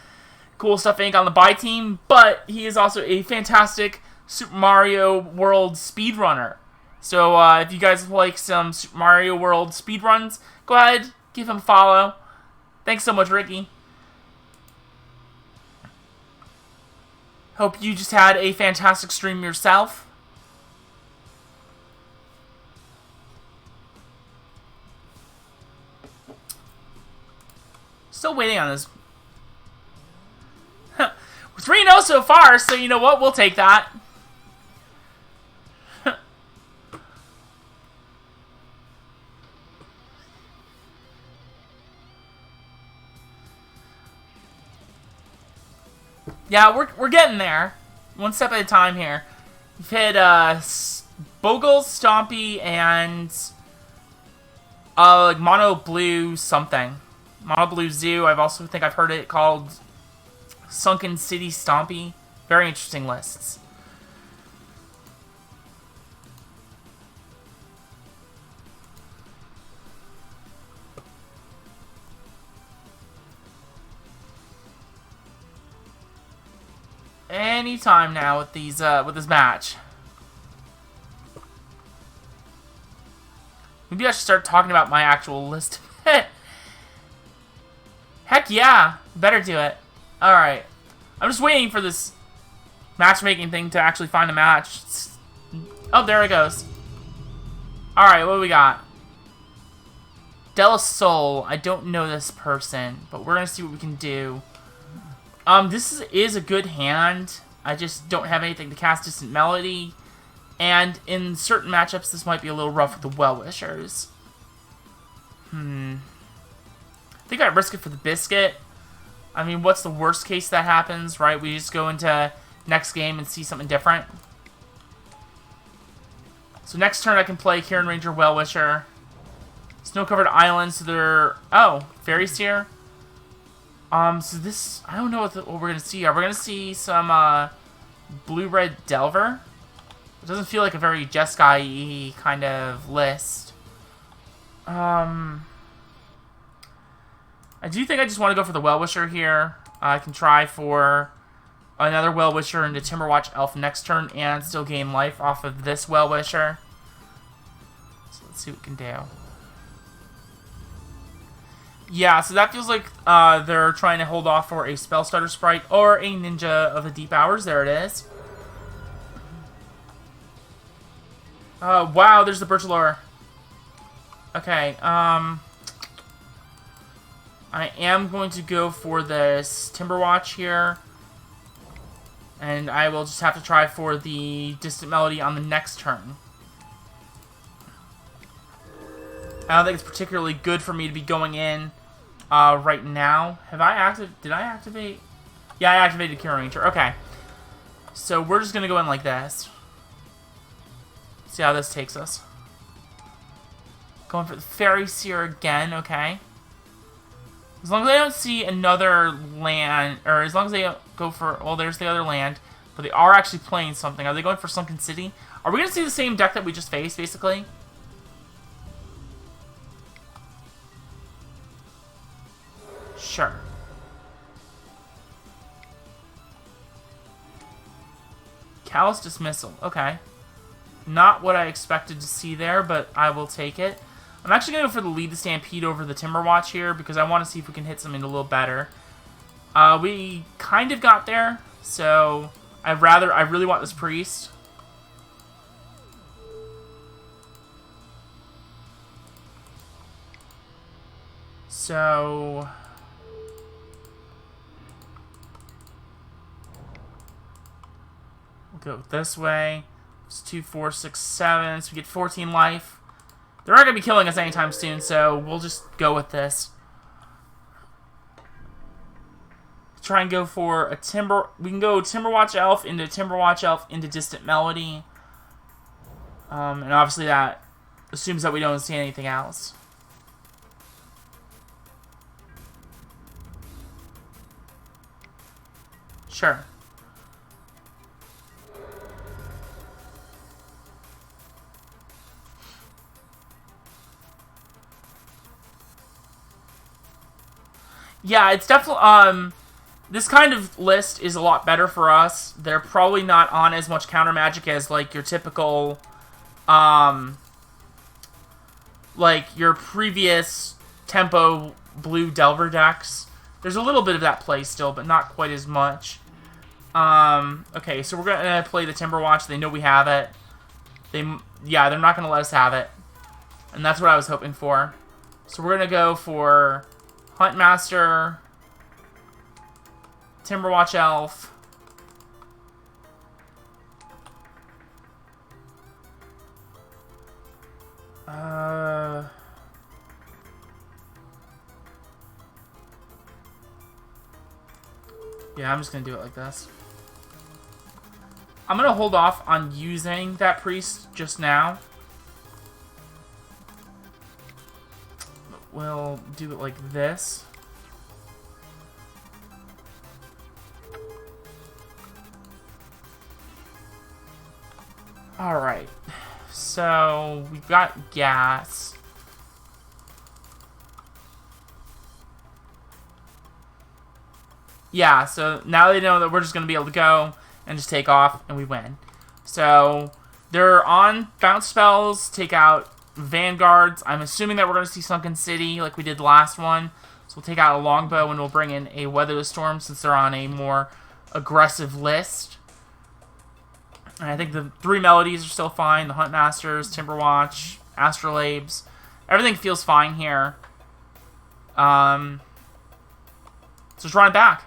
Cool Stuff Inc. on the buy team, but he is also a fantastic Super Mario World speedrunner. So if you guys like some Super Mario World speedruns, go ahead, give him a follow. Thanks so much, Ricky. Hope you just had a fantastic stream yourself. Still waiting on this. We're 3-0 so far, so you know what? We'll take that. Yeah, we're getting there. One step at a time here. We've hit Bogles, Stompy, and like Mono Blue something. Mono Blue Zoo. I've also think I've heard it called Sunken City Stompy. Very interesting lists. Anytime now with these with this match. Maybe I should start talking about my actual list. Heck yeah, better do it. All right, I'm just waiting for this matchmaking thing to actually find a match. Oh, there it goes. All right, what do we got? Della Soul. I don't know this person, but we're gonna see what we can do. This is a good hand. I just don't have anything to cast Distant Melody. And in certain matchups, this might be a little rough with the Well-Wishers. I think I'd risk it for the Biscuit. I mean, what's the worst case that happens, right? We just go into next game and see something different. So next turn I can play Kieran Ranger Well-Wisher. Snow-covered islands, so they're... Oh, Fairy Seer. So this... I don't know what we're going to see. Are we going to see some, Blue-Red Delver? It doesn't feel like a very Jeskai-y kind of list. I do think I just want to go for the Well-Wisher here. I can try for another Well-Wisher into Timberwatch Elf next turn and still gain life off of this Well-Wisher. So let's see what we can do. Yeah, so that feels like they're trying to hold off for a Spell Starter Sprite or a Ninja of the Deep Hours. There it is. Wow, there's the Birchalore. Okay, I am going to go for this Timberwatch here. And I will just have to try for the Distant Melody on the next turn. I don't think it's particularly good for me to be going in right now. Did I activate? Yeah, I activated Kieran Ranger. Okay. So we're just going to go in like this. See how this takes us. Going for the Fairy Seer again, okay. As long as I don't see another land, or as long as they don't go for, well, there's the other land, but they are actually playing something. Are they going for Sunken City? Are we going to see the same deck that we just faced, basically? Sure. Callous Dismissal, okay. Not what I expected to see there, but I will take it. I'm actually going to go for the Lead the Stampede over the Timberwatch here, because I want to see if we can hit something a little better. We kind of got there, so I really want this Priest. So... we'll go this way. It's 2, 4, 6, 7, so we get 14 life. They're not going to be killing us anytime soon, so we'll just go with this. Try and go for a Timber... We can go Timberwatch Elf into Distant Melody. And obviously that assumes that we don't see anything else. Sure. Yeah, it's definitely, this kind of list is a lot better for us. They're probably not on as much counter magic as, like, your typical, like, your previous tempo blue Delver decks. There's a little bit of that play still, but not quite as much. Okay, so we're gonna play the Timberwatch. They know we have it. Yeah, they're not gonna let us have it. And that's what I was hoping for. So we're gonna go for Huntmaster, Timberwatch Elf, yeah, I'm just gonna do it like this. I'm gonna hold off on using that Priest just now. We'll do it like this. Alright. So, we've got gas. Yeah, so now they know that we're just going to be able to go and just take off, and we win. So, they're on bounce spells, take out Vanguards. I'm assuming that we're going to see Sunken City like we did the last one. So we'll take out a Longbow and we'll bring in a Weather the Storm since they're on a more aggressive list. And I think the 3 melodies are still fine. The Huntmasters, Timberwatch, Astrolabes. Everything feels fine here. So just run it back.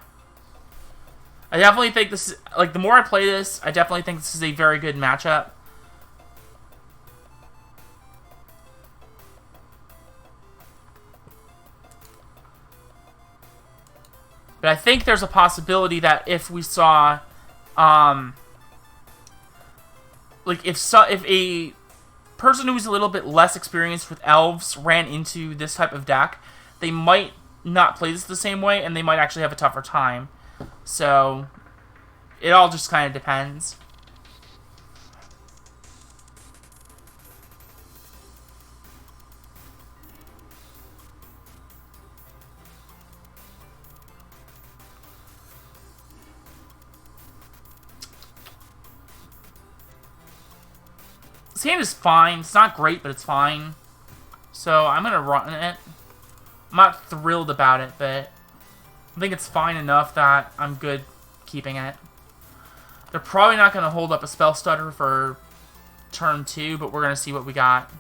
I definitely think this is, like, the more I play this, I definitely think this is a very good matchup. But I think there's a possibility that if we saw, like, if a person who's a little bit less experienced with elves ran into this type of deck, they might not play this the same way, and they might actually have a tougher time. So, it all just kind of depends. This hand is fine. It's not great, but it's fine. So, I'm going to run it. I'm not thrilled about it, but I think it's fine enough that I'm good keeping it. They're probably not going to hold up a spell stutter for turn 2, but we're going to see what we got.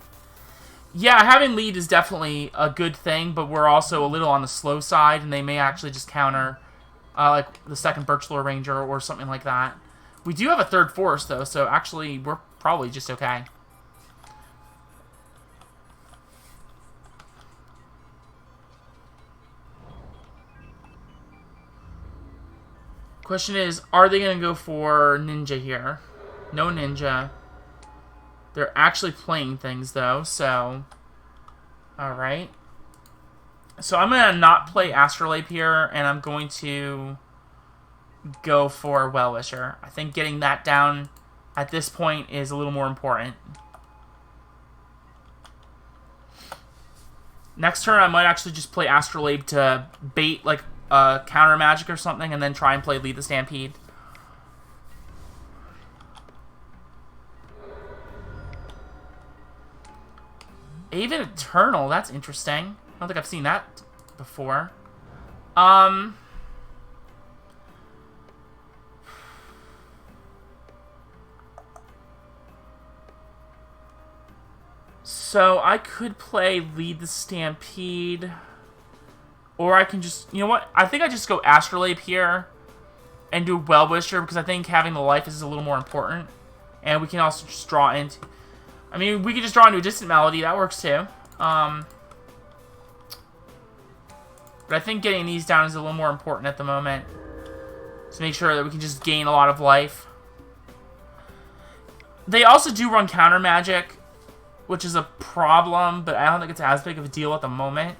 Yeah, having lead is definitely a good thing, but we're also a little on the slow side, and they may actually just counter like the second Birchlore Ranger or something like that. We do have a third forest, though, so actually we're probably just okay. Question is, are they going to go for Ninja here? No Ninja. They're actually playing things, though, so... Alright. So I'm going to not play Astrolabe here, and I'm going to go for Well-Wisher. I think getting that down at this point is a little more important. Next turn, I might actually just play Astrolabe to bait, like, counter magic or something, and then try and play Lead the Stampede. Even Eternal, that's interesting. I don't think I've seen that before. So I could play Lead the Stampede. Or I can just, you know what? I think I just go Astrolabe here and do Well-Wisher, because I think having the life is a little more important. And we can also just draw into... I mean, we could just draw into a Distant Melody. That works too. But I think getting these down is a little more important at the moment. To make sure that we can just gain a lot of life. They also do run counter magic, which is a problem, but I don't think it's as big of a deal at the moment.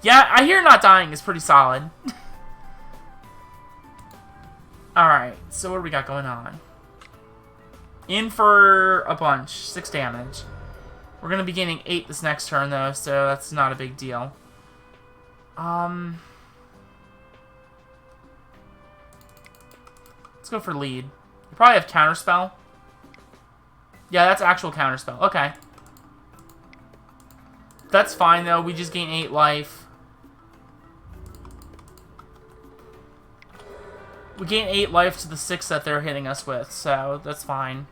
Yeah, I hear not dying is pretty solid. Alright, so what do we got going on? In for a bunch. 6 damage. We're going to be gaining 8 this next turn, though, so that's not a big deal. Let's go for lead. We probably have counterspell. Yeah, that's actual counterspell. Okay. That's fine, though. We just gain 8 life. We gain 8 life to the 6 that they're hitting us with, so that's fine.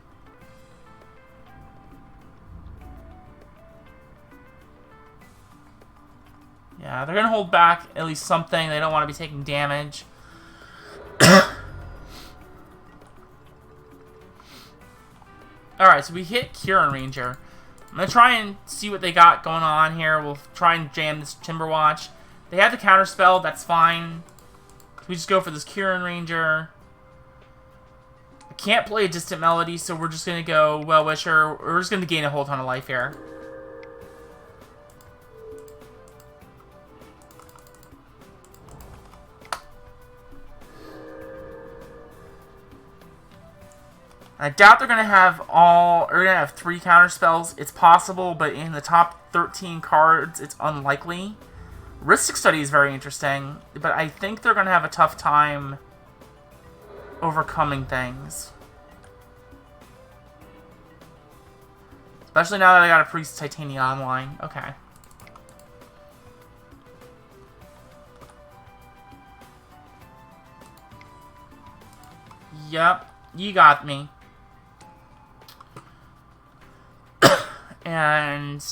Yeah, they're going to hold back at least something. They don't want to be taking damage. Alright, so we hit Kieran Ranger. I'm going to try and see what they got going on here. We'll try and jam this Timberwatch. They have the counterspell, that's fine. We just go for this Kieran Ranger. I can't play a Distant Melody, so we're just going to go Well-Wisher. We're just going to gain a whole ton of life here. I doubt they're going to have all, or going to have 3 counterspells. It's possible, but in the top 13 cards, it's unlikely. Ristic Study is very interesting, but I think they're going to have a tough time overcoming things. Especially now that I got a Priest Titania online. Okay. Yep, you got me. And...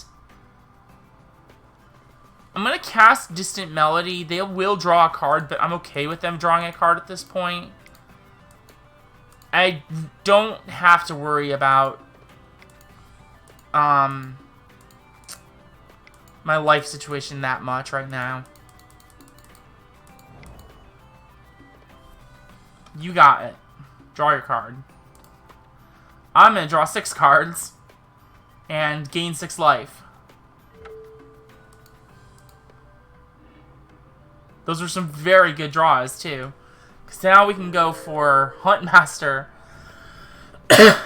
I'm going to cast Distant Melody. They will draw a card, but I'm okay with them drawing a card at this point. I don't have to worry about my life situation that much right now. You got it. Draw your card. I'm going to draw 6 cards and gain 6 life. Those are some very good draws, too. Because now we can go for Huntmaster. What's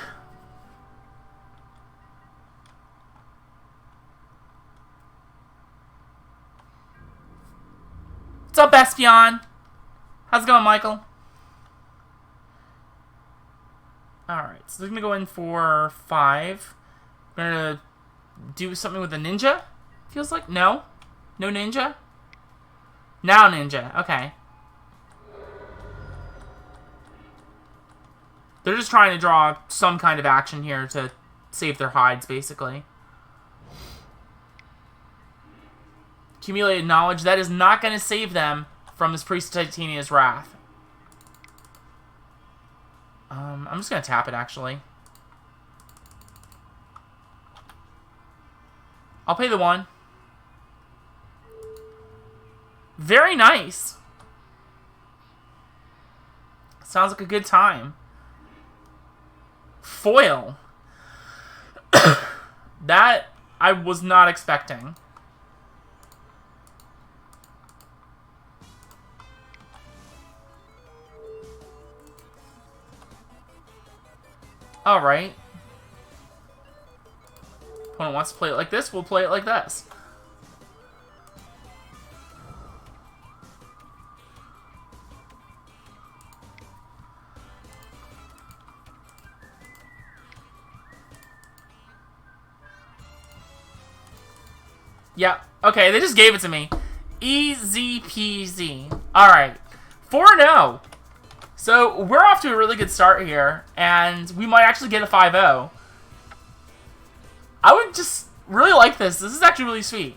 up, Espion? How's it going, Michael? Alright, so they're going to go in for 5. We're going to do something with a ninja? Feels like? No? No ninja? Now ninja. Okay. They're just trying to draw some kind of action here to save their hides, basically. Accumulated knowledge. That is not going to save them from this Priest of Titania's Wrath. I'm just going to tap it, actually. I'll pay the 1. Very nice. Sounds like a good time. Foil. That I was not expecting. Alright. Opponent wants to play it like this, we'll play it like this. Yeah, okay, they just gave it to me. Easy peasy. Alright, 4-0. So, we're off to a really good start here, and we might actually get a 5-0. I would just really like this. This is actually really sweet.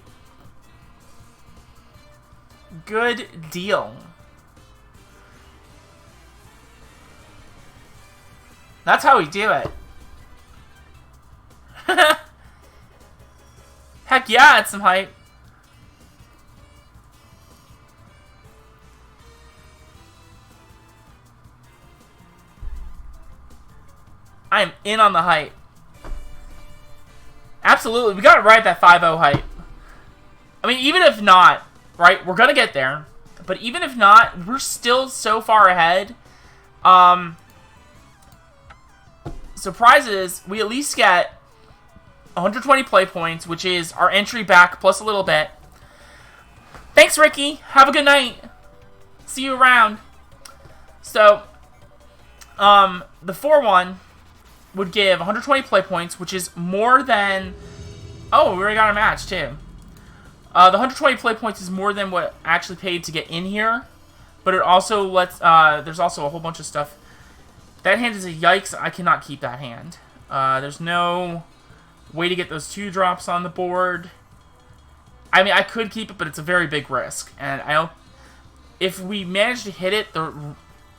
Good deal. That's how we do it. Heck yeah, it's some hype. I am in on the hype. Absolutely, we got it right, that 5-0 hype. I mean, even if not, right, we're gonna get there. But even if not, we're still so far ahead. Surprise is, we at least get 120 play points, which is our entry back plus a little bit. Thanks, Ricky. Have a good night. See you around. So, the 4-1 would give 120 play points, which is more than... Oh, we already got a match, too. The 120 play points is more than what I actually paid to get in here. But it also lets... there's also a whole bunch of stuff. That hand is a yikes. I cannot keep that hand. There's no way to get those 2 drops on the board. I mean, I could keep it, but it's a very big risk. And I don't... If we manage to hit it, the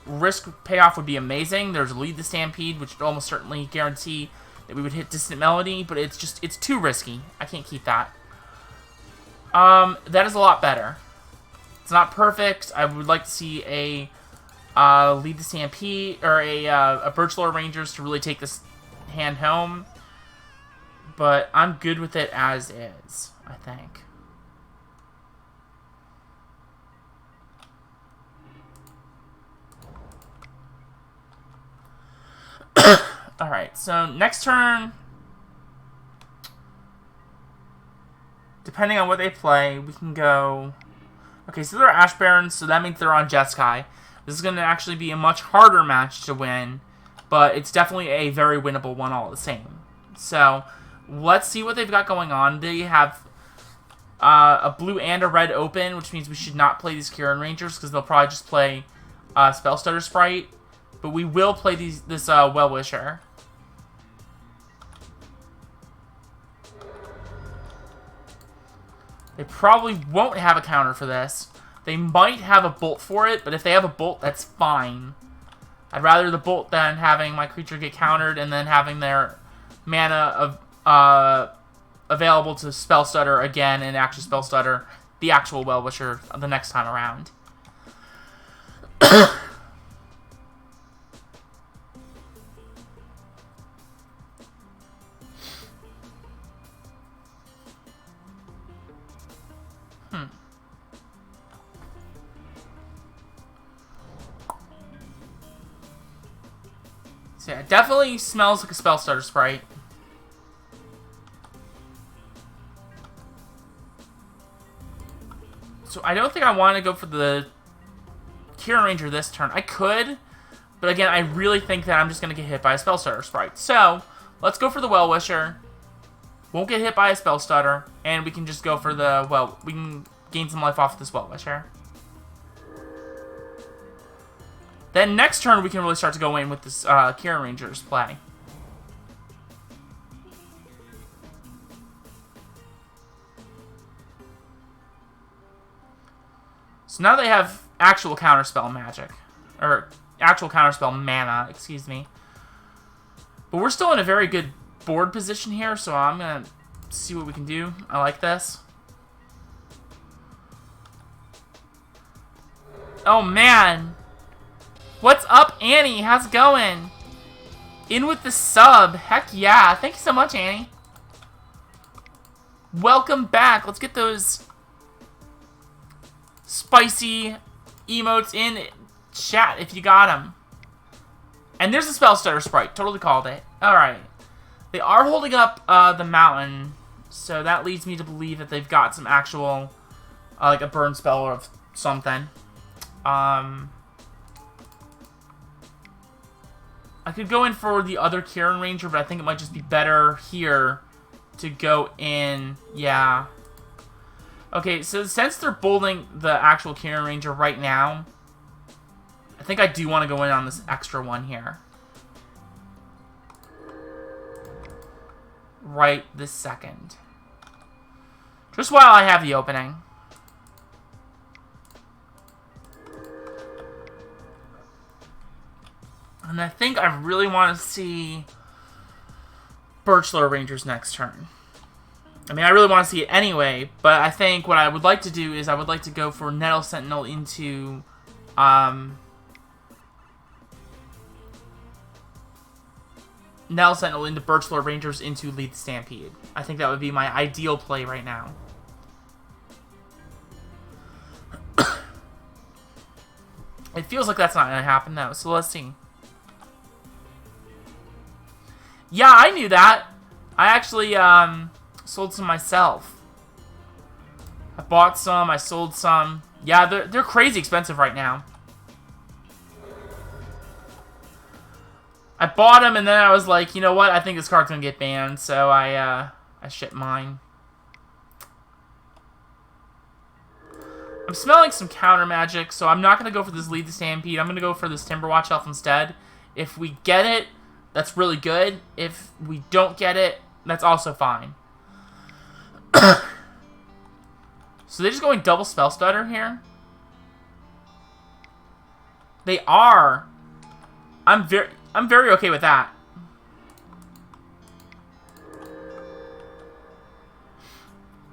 risk payoff would be amazing. There's Lead the Stampede, which would almost certainly guarantee that we would hit Distant Melody, but it's just, it's too risky. I can't keep that. That is a lot better. It's not perfect. I would like to see a Lead the Stampede, or a Birchlore Rangers to really take this hand home. But I'm good with it as is, I think. Alright, so next turn, depending on what they play, we can go... Okay, so they're Ash Barons, so that means they're on Jeskai. This is going to actually be a much harder match to win, but it's definitely a very winnable one all the same. So, let's see what they've got going on. They have a blue and a red open, which means we should not play these Kieran Rangers, because they'll probably just play Spellstutter Sprite. But we will play this Well-Wisher. They probably won't have a counter for this. They might have a bolt for it, but if they have a bolt, that's fine. I'd rather the bolt than having my creature get countered and then having their mana available to spell stutter again and actually spell stutter the actual Well-Wisher the next time around. So yeah, it definitely smells like a spell starter sprite. So I don't think I want to go for the Kieran Ranger this turn. I could, but again, I really think that I'm just going to get hit by a spell starter sprite. So let's go for the Well-Wisher. Won't get hit by a spell stutter, and we can just go for the, well, we can gain some life off of this Well-Wisher. Then next turn, we can really start to go in with this Kieran Ranger's play. So now they have actual counterspell magic. Or actual counterspell mana, excuse me. But we're still in a very good board position here, so I'm going to see what we can do. I like this. Oh, man. What's up, Annie? How's it going? In with the sub. Heck yeah. Thank you so much, Annie. Welcome back. Let's get those spicy emotes in chat if you got them. And there's a spell stutter sprite. Totally called it. Alright. They are holding up the mountain, so that leads me to believe that they've got some actual, like a burn spell or something. I could go in for the other Kieran Ranger, but I think it might just be better here to go in. Yeah. Okay, so since they're bolding the actual Kieran Ranger right now, I think I do want to go in on this extra one here. Right this second. Just while I have the opening. And I think I really want to see Birchlore Rangers next turn. I mean, I really want to see it anyway, but I think what I would like to do is I would like to go for Nettle Sentinel into Birchlore Rangers into Lead the Stampede. I think that would be my ideal play right now. It feels like that's not going to happen though, so let's see. Yeah, I knew that. I actually sold some myself. I bought some, I sold some. Yeah, they're crazy expensive right now. I bought them and then I was like, you know what? I think this card's gonna get banned, so I shipped mine. I'm smelling some counter magic, so I'm not gonna go for this Lead the Stampede. I'm gonna go for this Timberwatch Elf instead. If we get it, that's really good. If we don't get it, that's also fine. So they're just going double spell stutter here? They are. I'm very okay with that.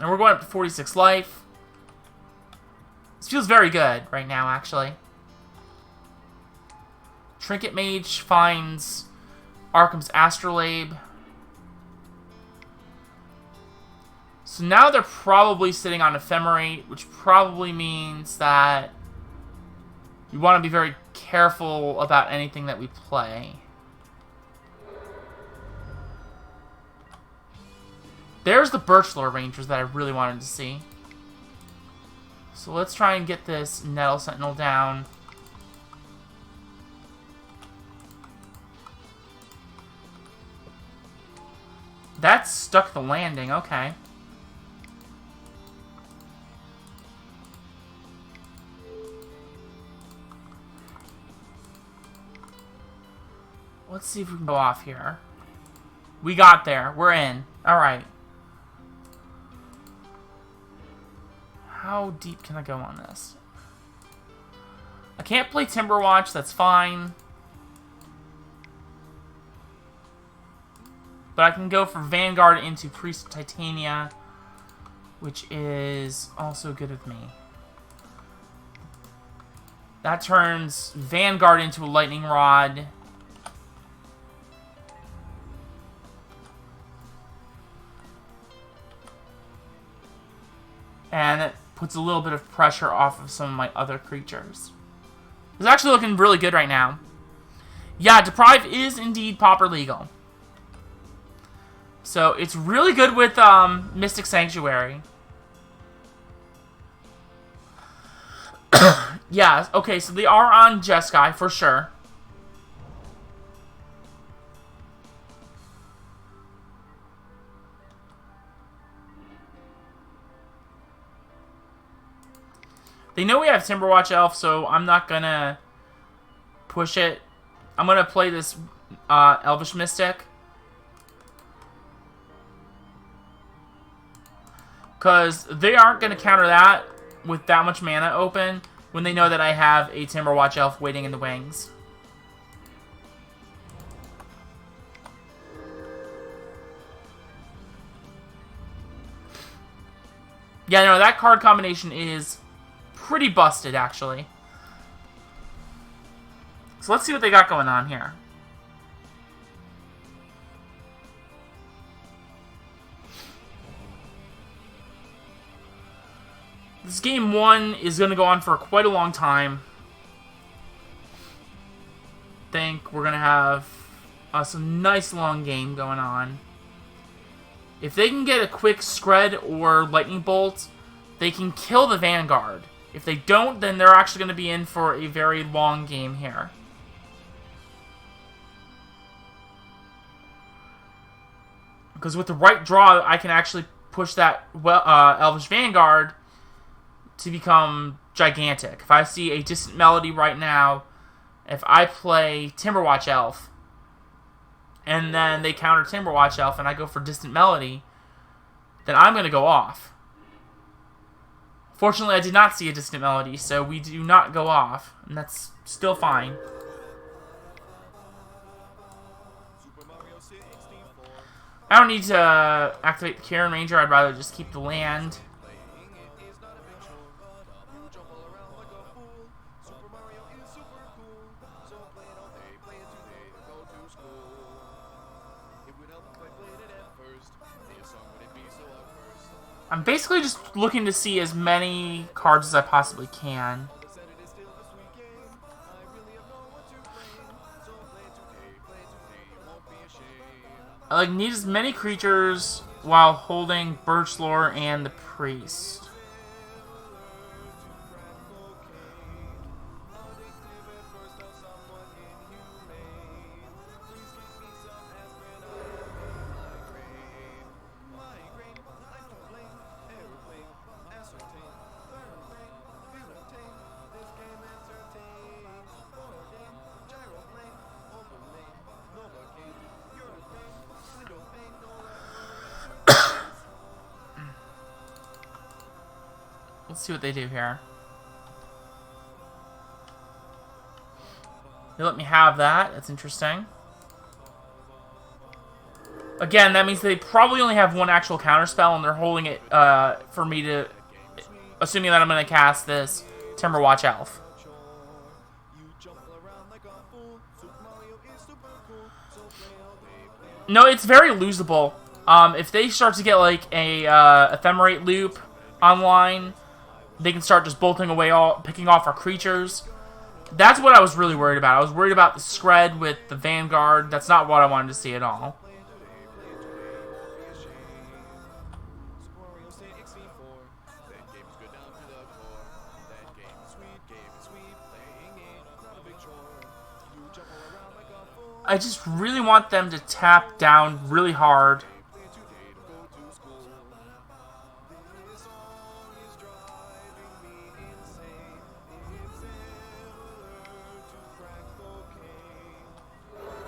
And we're going up to 46 life. This feels very good right now, actually. Trinket Mage finds Arcum's Astrolabe. So now they're probably sitting on Ephemerate, which probably means that you want to be very careful about anything that we play. There's the Birchlore Rangers that I really wanted to see. So let's try and get this Nettle Sentinel down. That stuck the landing, okay. Let's see if we can go off here. We got there. We're in. Alright. How deep can I go on this? I can't play Timberwatch, that's fine. But I can go for Vanguard into Priest of Titania, which is also good with me. That turns Vanguard into a Lightning Rod. And it puts a little bit of pressure off of some of my other creatures. It's actually looking really good right now. Yeah, Deprive is indeed Pauper legal. So it's really good with Mystic Sanctuary. Yeah, okay, so they are on Jeskai for sure. They know we have Timberwatch Elf, so I'm not gonna push it. I'm gonna play this Elvish Mystic. Because they aren't gonna counter that with that much mana open when they know that I have a Timberwatch Elf waiting in the wings. Yeah, no, that card combination is pretty busted, actually. So let's see what they got going on here. This game 1 is going to go on for quite a long time. I think we're going to have some nice long game going on. If they can get a quick Scred or Lightning Bolt, they can kill the Vanguard. If they don't, then they're actually going to be in for a very long game here. Because with the right draw, I can actually push that Elvish Vanguard to become gigantic. If I see a Distant Melody right now, if I play Timberwatch Elf, and then they counter Timberwatch Elf, and I go for Distant Melody, then I'm going to go off. Fortunately, I did not see a Distant Melody, so we do not go off, and that's still fine. I don't need to activate the Karen Ranger, I'd rather just keep the land. I'm basically just looking to see as many cards as I possibly can. I need as many creatures while holding Birchlore and the Priest. Let's see what they do here. They let me have that. That's interesting. Again, that means they probably only have one actual counterspell, and they're holding it for me to... Assuming that I'm going to cast this Timberwatch Elf. No, it's very losable. If they start to get like a Ephemerate loop online, they can start just bolting away, picking off our creatures. That's what I was really worried about. I was worried about the Scred with the Vanguard. That's not what I wanted to see at all. I just really want them to tap down really hard.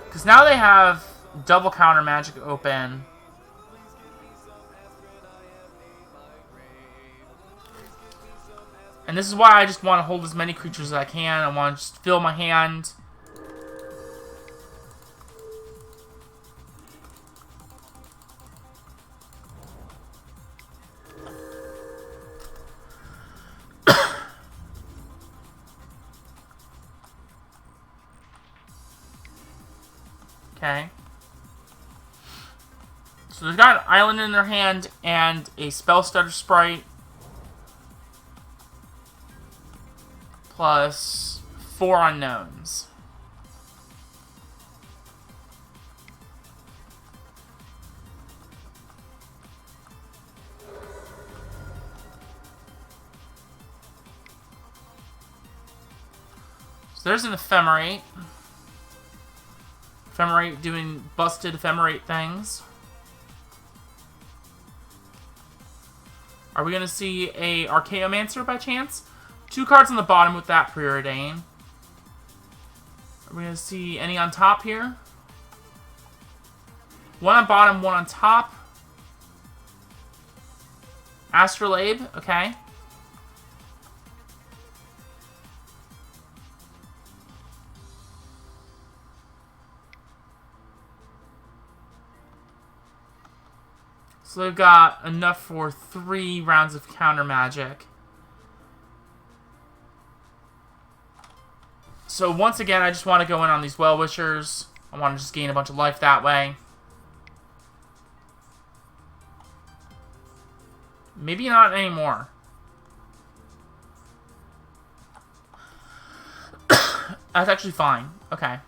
Because now they have double counter magic open. And this is why I just want to hold as many creatures as I can. I want to just fill my hand. Okay. So they've got an island in their hand and a spell stutter sprite. Plus 4 unknowns. So there's an ephemerate. Ephemerate doing busted ephemerate things. Are we going to see a Archaeomancer by chance? 2 cards on the bottom with that Preordain. Are we going to see any on top here? 1 on bottom, 1 on top. Astrolabe, okay. So they've got enough for 3 rounds of counter magic. So once again, I just want to go in on these Well-Wishers. I want to just gain a bunch of life that way. Maybe not anymore. That's actually fine. Okay.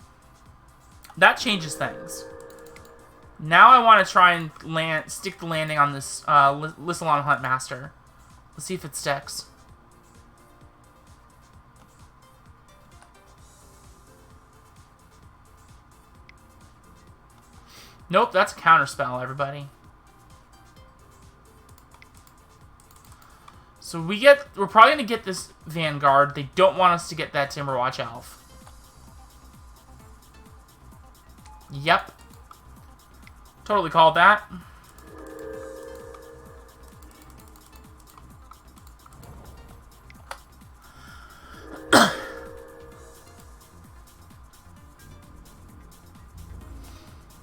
That changes things. Now I want to try and stick the landing on this Lissalon Huntmaster. Let's see if it sticks. Nope, that's a counterspell, everybody. So we're probably going to get this Vanguard. They don't want us to get that Timberwatch Elf. Yep. Totally called that.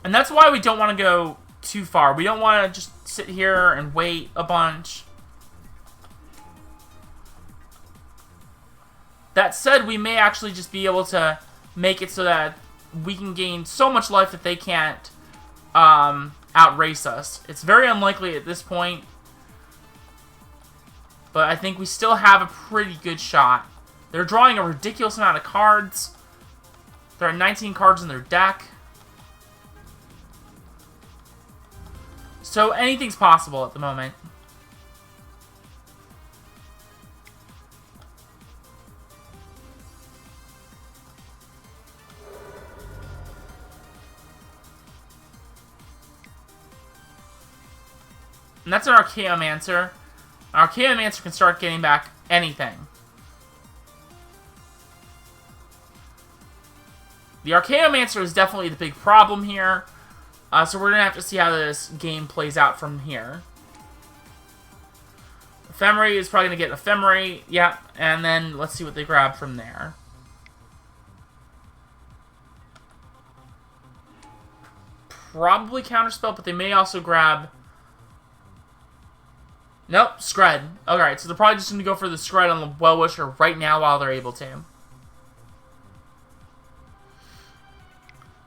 And that's why we don't want to go too far. We don't want to just sit here and wait a bunch. That said, we may actually just be able to make it so that we can gain so much life that they can't outrace us. It's very unlikely at this point, but I think we still have a pretty good shot. They're drawing a ridiculous amount of cards. There are 19 cards in their deck. So anything's possible at the moment. And that's an Archaeomancer. An Archaeomancer can start getting back anything. The Archaeomancer is definitely the big problem here. So we're going to have to see how this game plays out from here. Ephemerate is probably going to get Ephemerate. Yeah, and then let's see what they grab from there. Probably Counterspell, but they may also grab... Nope, Scred. Alright, so they're probably just going to go for the Scred on the Well-Wisher right now while they're able to.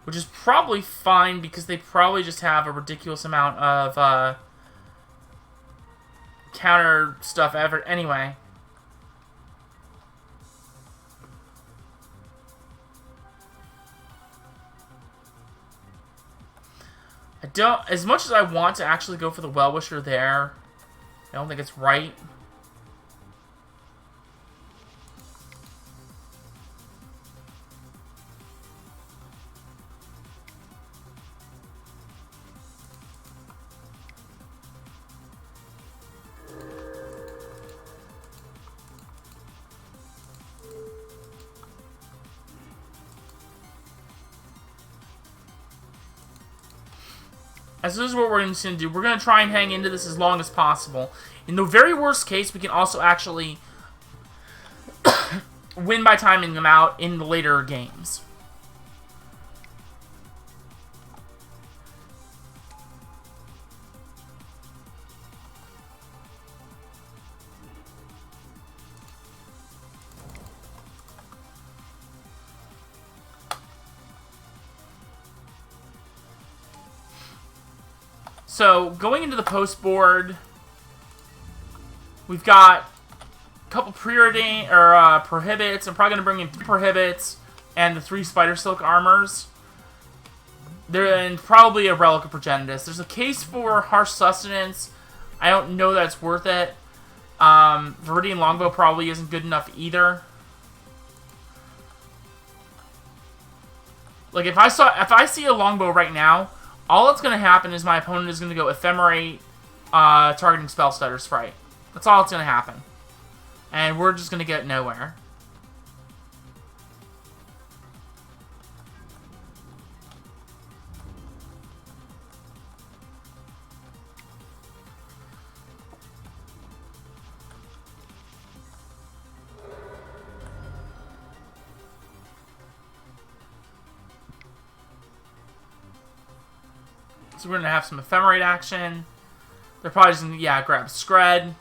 Which is probably fine because they probably just have a ridiculous amount of counter stuff ever anyway. I don't, as much as I want to actually go for the Well-Wisher there, I don't think it's right. As this is what we're going to do. We're going to try and hang into this as long as possible. In the very worst case, we can also actually win by timing them out in the later games. So, going into the post board, we've got a couple prohibits. I'm probably going to bring in 2 prohibits and the 3 spider silk armors. And probably a relic of progenitus. There's a case for harsh sustenance. I don't know that it's worth it. Viridian longbow probably isn't good enough either. Like if I see a longbow right now, all that's going to happen is my opponent is going to go Ephemerate, targeting Spell Stutter Sprite. That's all that's going to happen. And we're just going to get nowhere. So we're going to have some Ephemerate action. They're probably just going to, grab Scred.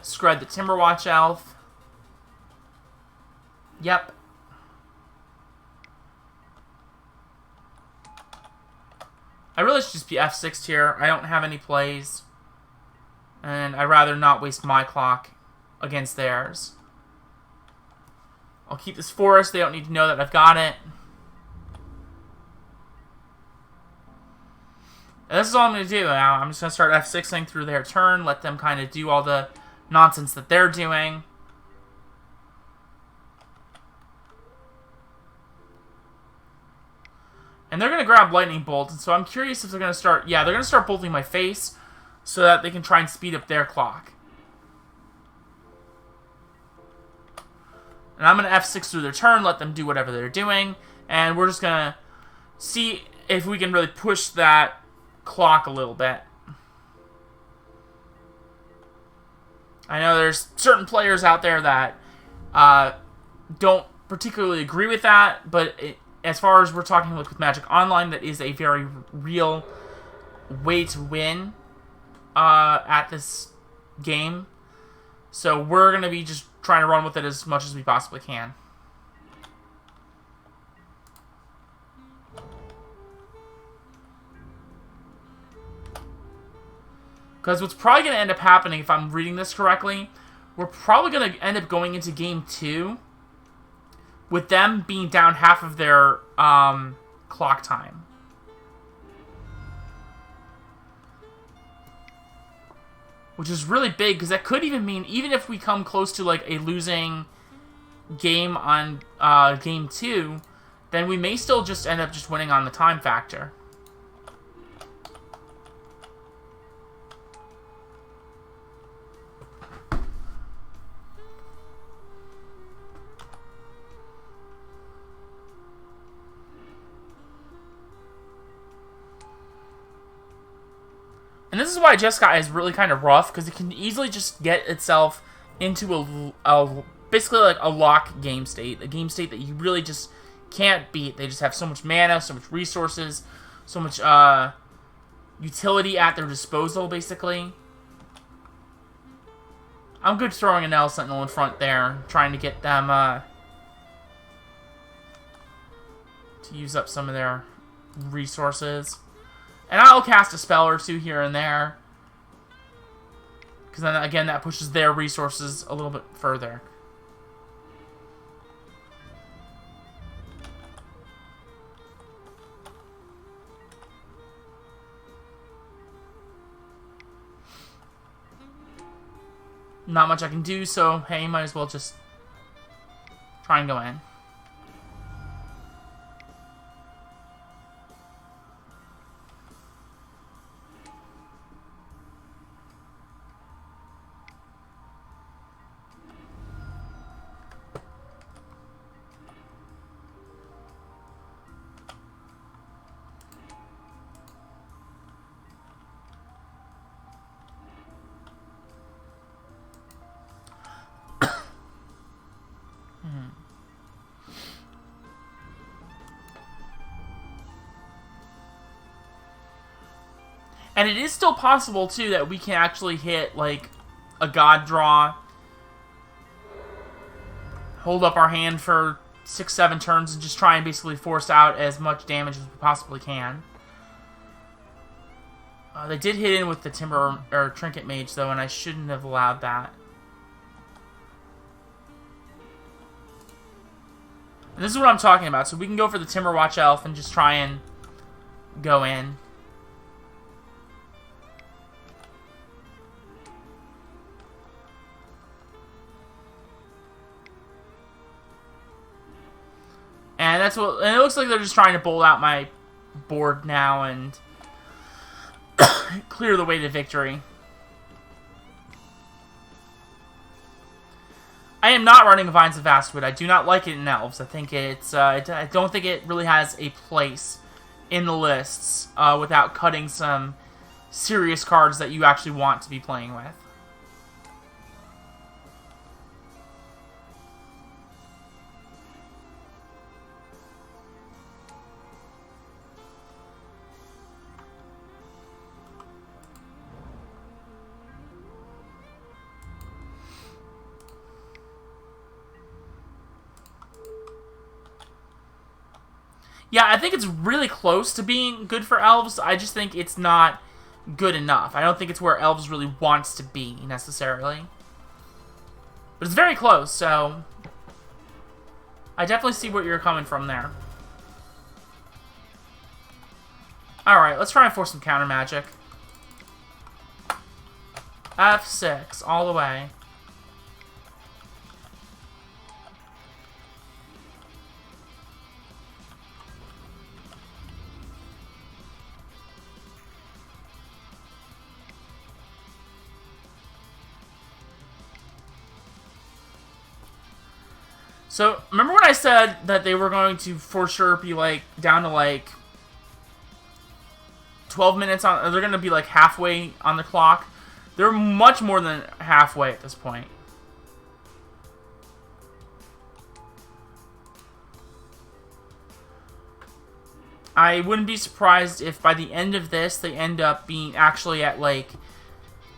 Scred the Timberwatch Elf. Yep. I really should just be F6 here. I don't have any plays. And I'd rather not waste my clock against theirs. I'll keep this forest. They don't need to know that I've got it. And this is all I'm going to do now. I'm just going to start F6ing through their turn, let them kind of do all the nonsense that they're doing. And they're going to grab Lightning Bolt, and so I'm curious if they're going to start... Yeah, they're going to start bolting my face so that they can try and speed up their clock. And I'm going to F6 through their turn, let them do whatever they're doing, and we're just going to see if we can really push that clock a little bit. I know there's certain players out there that don't particularly agree with that, but as far as we're talking with Magic Online, that is a very real way to win at this game. So we're going to be just trying to run with it as much as we possibly can. Because what's probably going to end up happening, if I'm reading this correctly, we're probably going to end up going into Game 2 with them being down half of their clock time. Which is really big, because that could even mean, even if we come close to like a losing game on Game 2, then we may still just end up just winning on the time factor. And this is why Jeskai is really kind of rough, because it can easily just get itself into basically like a lock game state. A game state that you really just can't beat. They just have so much mana, so much resources, so much utility at their disposal, basically. I'm good throwing an L Sentinel in front there, trying to get them to use up some of their resources. And I'll cast a spell or two here and there. Because then, again, that pushes their resources a little bit further. Not much I can do, so, hey, might as well just try and go in. And it is still possible, too, that we can actually hit, like, a god draw. Hold up our hand for 6-7 turns and just try and basically force out as much damage as we possibly can. They did hit in with the Timber or Trinket Mage, though, and I shouldn't have allowed that. And this is what I'm talking about. So we can go for the Timberwatch Elf and just try and go in. And that's what. And it looks like they're just trying to bowl out my board now and clear the way to victory. I am not running Vines of Vastwood. I do not like it in Elves. I think it's. I don't think it really has a place in the lists without cutting some serious cards that you actually want to be playing with. Yeah, I think it's really close to being good for Elves. I just think it's not good enough. I don't think it's where Elves really wants to be, necessarily. But it's very close, so I definitely see where you're coming from there. Alright, let's try and force some counter magic. F6, all the way. So, remember when I said that they were going to, for sure, be, like, down to, like, 12 minutes on... They're going to be, like, halfway on the clock? They're much more than halfway at this point. I wouldn't be surprised if by the end of this, they end up being actually at, like,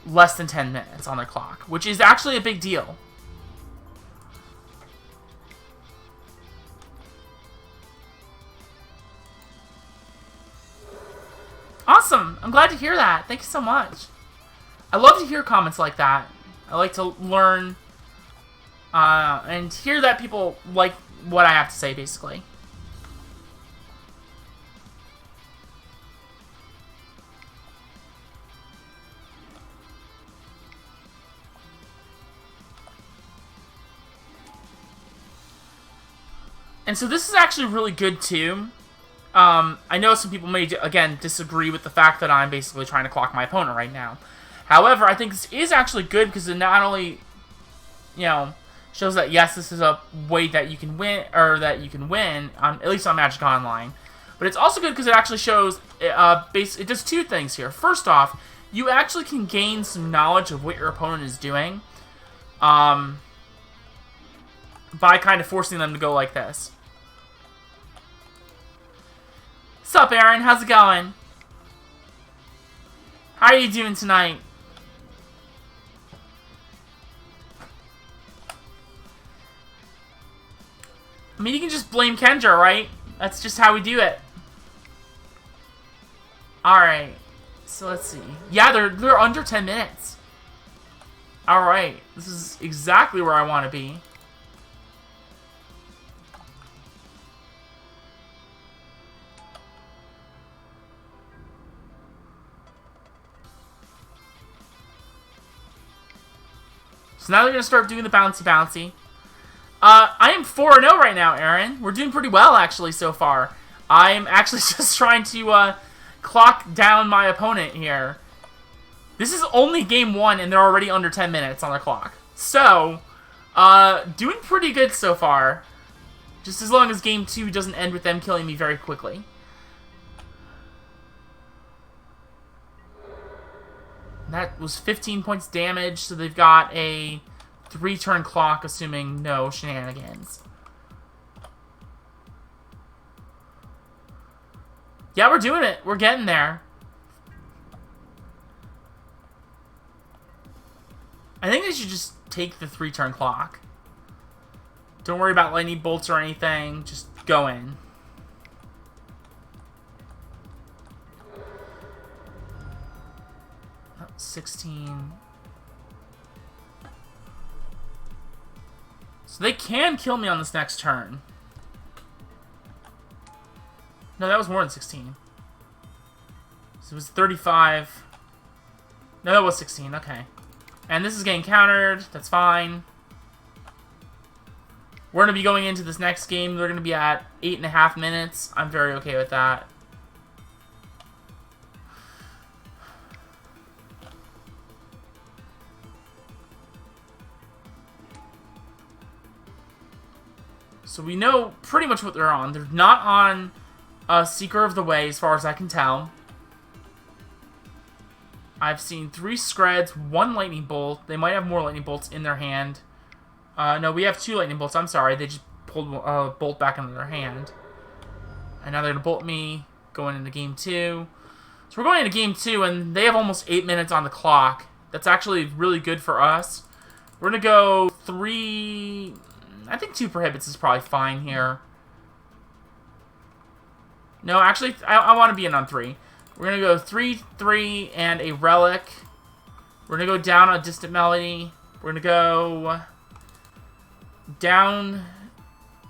less than 10 minutes on the clock. Which is actually a big deal. Awesome! I'm glad to hear that. Thank you so much. I love to hear comments like that. I like to learn and hear that people like what I have to say, basically. And so this is actually really good, too. I know some people may, again, disagree with the fact that I'm basically trying to clock my opponent right now. However, I think this is actually good because it not only, you know, shows that, yes, this is a way that you can win, or that you can win, at least on Magic Online. But it's also good because it actually shows, it does two things here. First off, you actually can gain some knowledge of what your opponent is doing, by kind of forcing them to go like this. What's up, Aaron? How's it going? How are you doing tonight? I mean, you can just blame Kendra, right? That's just how we do it. Alright. So, let's see. Yeah, they're under 10 minutes. Alright. This is exactly where I want to be. So now they're going to start doing the bouncy. I am 4-0 right now, Aaron. We're doing pretty well, actually, so far. I'm actually just trying to clock down my opponent here. This is only game 1, and they're already under 10 minutes on the clock. So, doing pretty good so far. Just as long as game 2 doesn't end with them killing me very quickly. That was 15 points damage, so they've got a 3-turn clock, assuming no shenanigans. Yeah, we're doing it. We're getting there. I think they should just take the 3-turn clock. Don't worry about lightning bolts or anything. Just go in. Oh, 16. So they can kill me on this next turn. No, that was more than 16. So it was 35. No, that was 16. Okay. And this is getting countered. That's fine. We're going to be going into this next game. We're going to be at 8.5 minutes. I'm very okay with that. So we know pretty much what they're on. They're not on Seeker of the Way, as far as I can tell. I've seen 3 Screds, 1 Lightning Bolt. They might have more Lightning Bolts in their hand. No, we have 2 Lightning Bolts. I'm sorry. They just pulled a bolt back into their hand. And now they're going to bolt me going into Game 2. So we're going into Game 2, and they have almost 8 minutes on the clock. That's actually really good for us. We're going to go 3... I think 2 Prohibits is probably fine here. No, actually, I want to be in on 3. We're going to go 3, 3, and a Relic. We're going to go down a Distant Melody. We're going to go down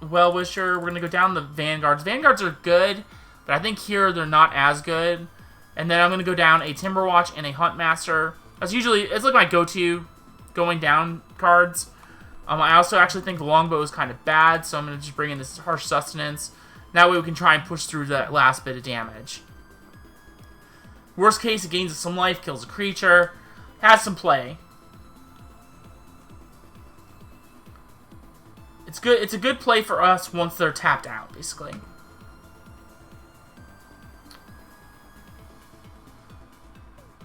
Well-Wisher. We're going to go down the Vanguards. Vanguards are good, but I think here they're not as good. And then I'm going to go down a Timberwatch and a Huntmaster. That's usually, it's like my go-to going down cards. I also actually think the Longbow is kind of bad, so I'm going to just bring in this Harsh Sustenance. That way we can try and push through that last bit of damage. Worst case, it gains some life, kills a creature. Has some play. It's good. It's a good play for us once they're tapped out, basically.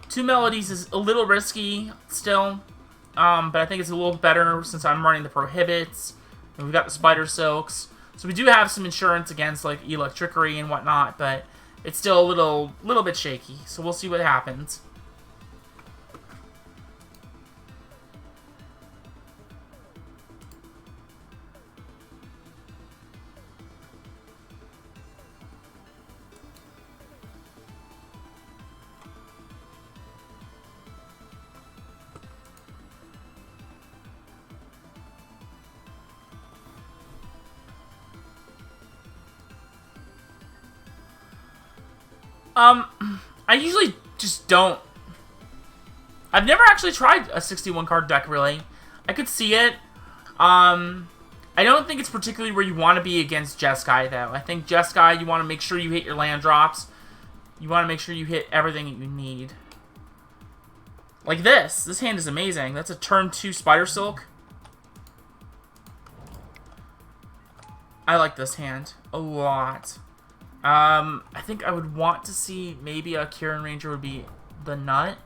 Two Melodies is a little risky still. But I think it's a little better since I'm running the Prohibits. And we've got the Spider Silks. So we do have some insurance against like Electrickery and whatnot, but it's still a little bit shaky. So we'll see what happens. I usually just don't. I've never actually tried a 61 card deck, really. I could see it. I don't think it's particularly where you want to be against Jeskai, though. I think Jeskai, you want to make sure you hit your land drops. You want to make sure you hit everything you need. Like this. This hand is amazing. That's a turn 2 Spider Silk. I like this hand a lot. I think I would want to see maybe a Kieran Ranger would be the nut.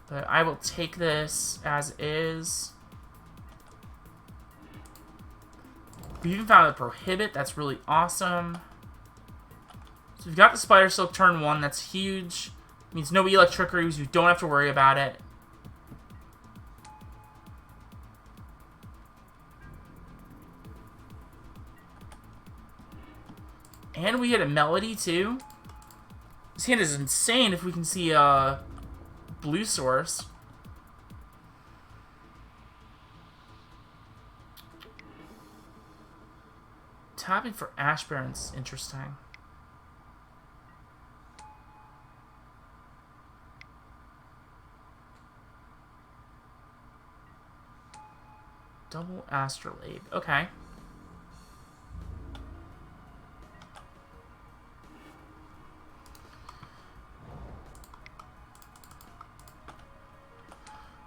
But I will take this as is. We even found a Prohibit. That's really awesome. So we've got the Spider Silk turn 1. That's huge. Means no Electrickery, so you don't have to worry about it. And we hit a Melody, too. This hand is insane if we can see a blue source. Tapping for Ash Baron's interesting. Double Astrolabe. Okay.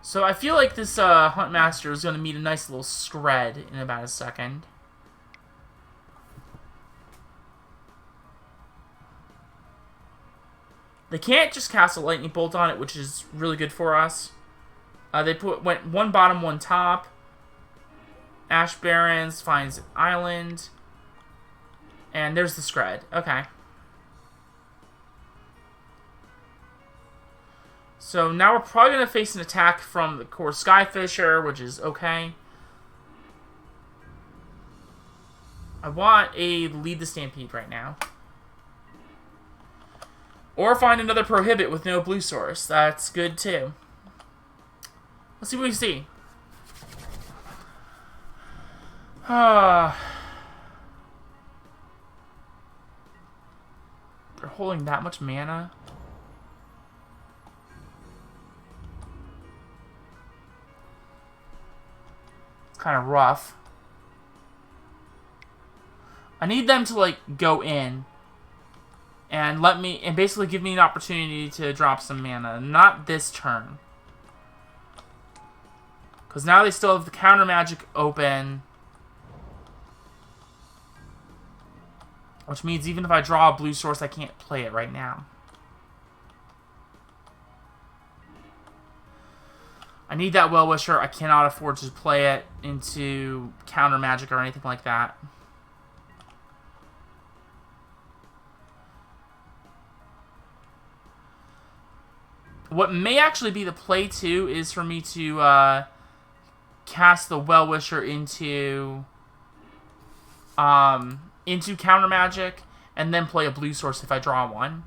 So I feel like this Huntmaster is going to meet a nice little scred in about a second. They can't just cast a Lightning Bolt on it, which is really good for us. They went 1 bottom, 1 top. Ash Barrens finds an island. And there's the scred. Okay. So now we're probably going to face an attack from the core Skyfisher, which is okay. I want a lead the Stampede right now. Or find another Prohibit with no blue source. That's good too. Let's see what we see. They're holding that much mana. It's kind of rough. I need them to like go in and basically give me an opportunity to drop some mana. Not this turn. Because now they still have the counter magic open. Which means even if I draw a blue source, I can't play it right now. I need that Well-Wisher. I cannot afford to play it into counter magic or anything like that. What may actually be the play, too, is for me to cast the Well-Wisher into counter magic and then play a blue source if I draw one.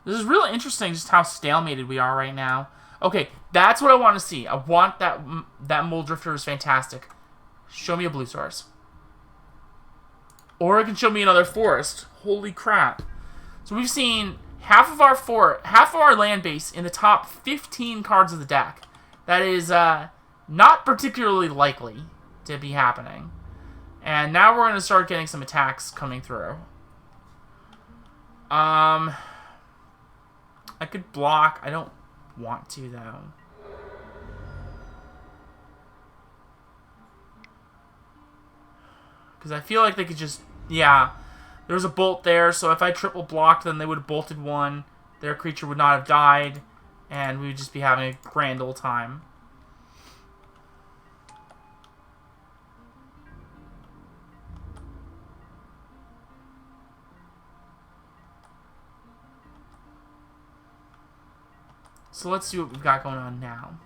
This is really interesting just how stalemated we are right now. Okay, that's what I want to see. I want that Mold Drifter is fantastic. Show me a blue source. Or it can show me another forest. Holy crap. So we've seen half of our land base in the top 15 cards of the deck. That is not particularly likely to be happening. And now we're going to start getting some attacks coming through. I could block. I don't want to, though. Because I feel like they could just... Yeah. There was a bolt there, so if I triple blocked, then they would have bolted one. Their creature would not have died. And we would just be having a grand old time. So let's see what we've got going on now.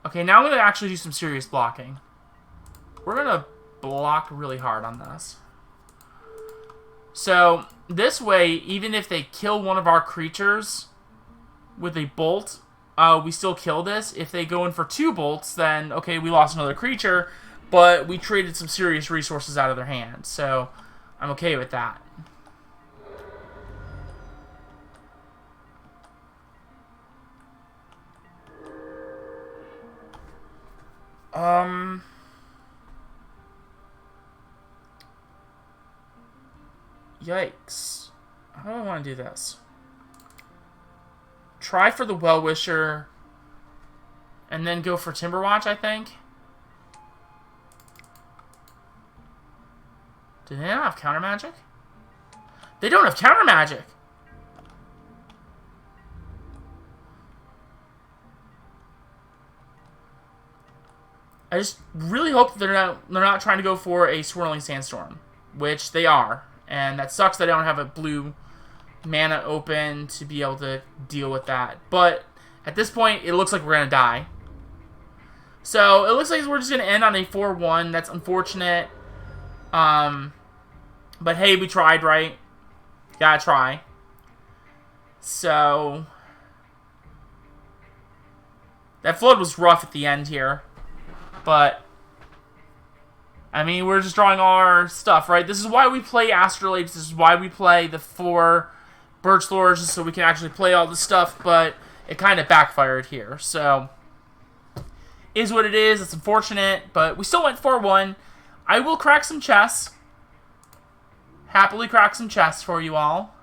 Okay, now I'm going to actually do some serious blocking. We're going to block really hard on this. So, this way, even if they kill one of our creatures with a bolt, we still kill this. If they go in for 2 bolts, then, okay, we lost another creature, but we traded some serious resources out of their hand. So, I'm okay with that. Yikes. How do I want to do this? Try for the Well-Wisher, and then go for Timberwatch, I think. Do they not have counter magic? They don't have counter magic! I just really hope they're not trying to go for a Swirling Sandstorm, which they are, and that sucks that I don't have a blue mana open to be able to deal with that. But at this point, it looks like we're gonna die. So it looks like we're just gonna end on a 4-1. That's unfortunate. But hey, we tried, right? Gotta try. So that flood was rough at the end here. But, I mean, we're just drawing all our stuff, right? This is why we play Astrolabe. This is why we play the 4 Birch Lords, just so we can actually play all this stuff. But it kind of backfired here. So, is what it is. It's unfortunate. But we still went 4-1. I will crack some chests. Happily crack some chests for you all.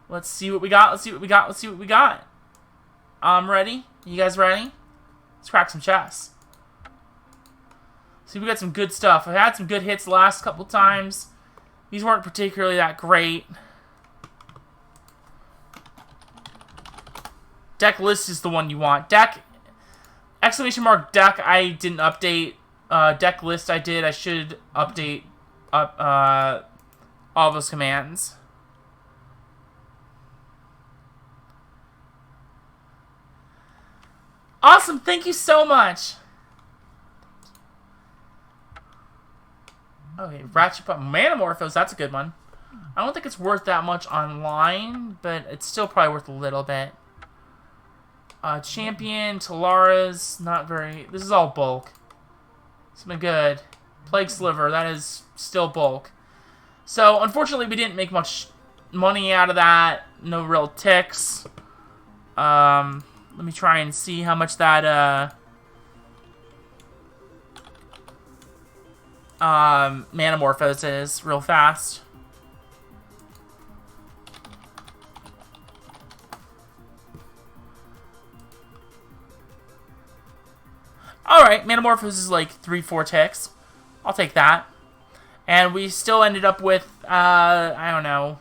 Let's see what we got. Let's see what we got. Let's see what we got. I'm ready. You guys ready? Let's crack some chests. See, we got some good stuff. I had some good hits the last couple times. These weren't particularly that great. Deck list is the one you want. Deck, exclamation mark deck, I didn't update. Deck list I did. I should update all those commands. Awesome, thank you so much. Okay, Ratchet Manamorphose, that's a good one. I don't think it's worth that much online, but it's still probably worth a little bit. Champion, Talara's, not very... This is all bulk. Something good. Plague Sliver, that is still bulk. So, unfortunately, we didn't make much money out of that. No real ticks. Let me try and see how much that, Manamorphose is real fast. Alright, Manamorphose is like 3-4 ticks. I'll take that. And we still ended up with, I don't know,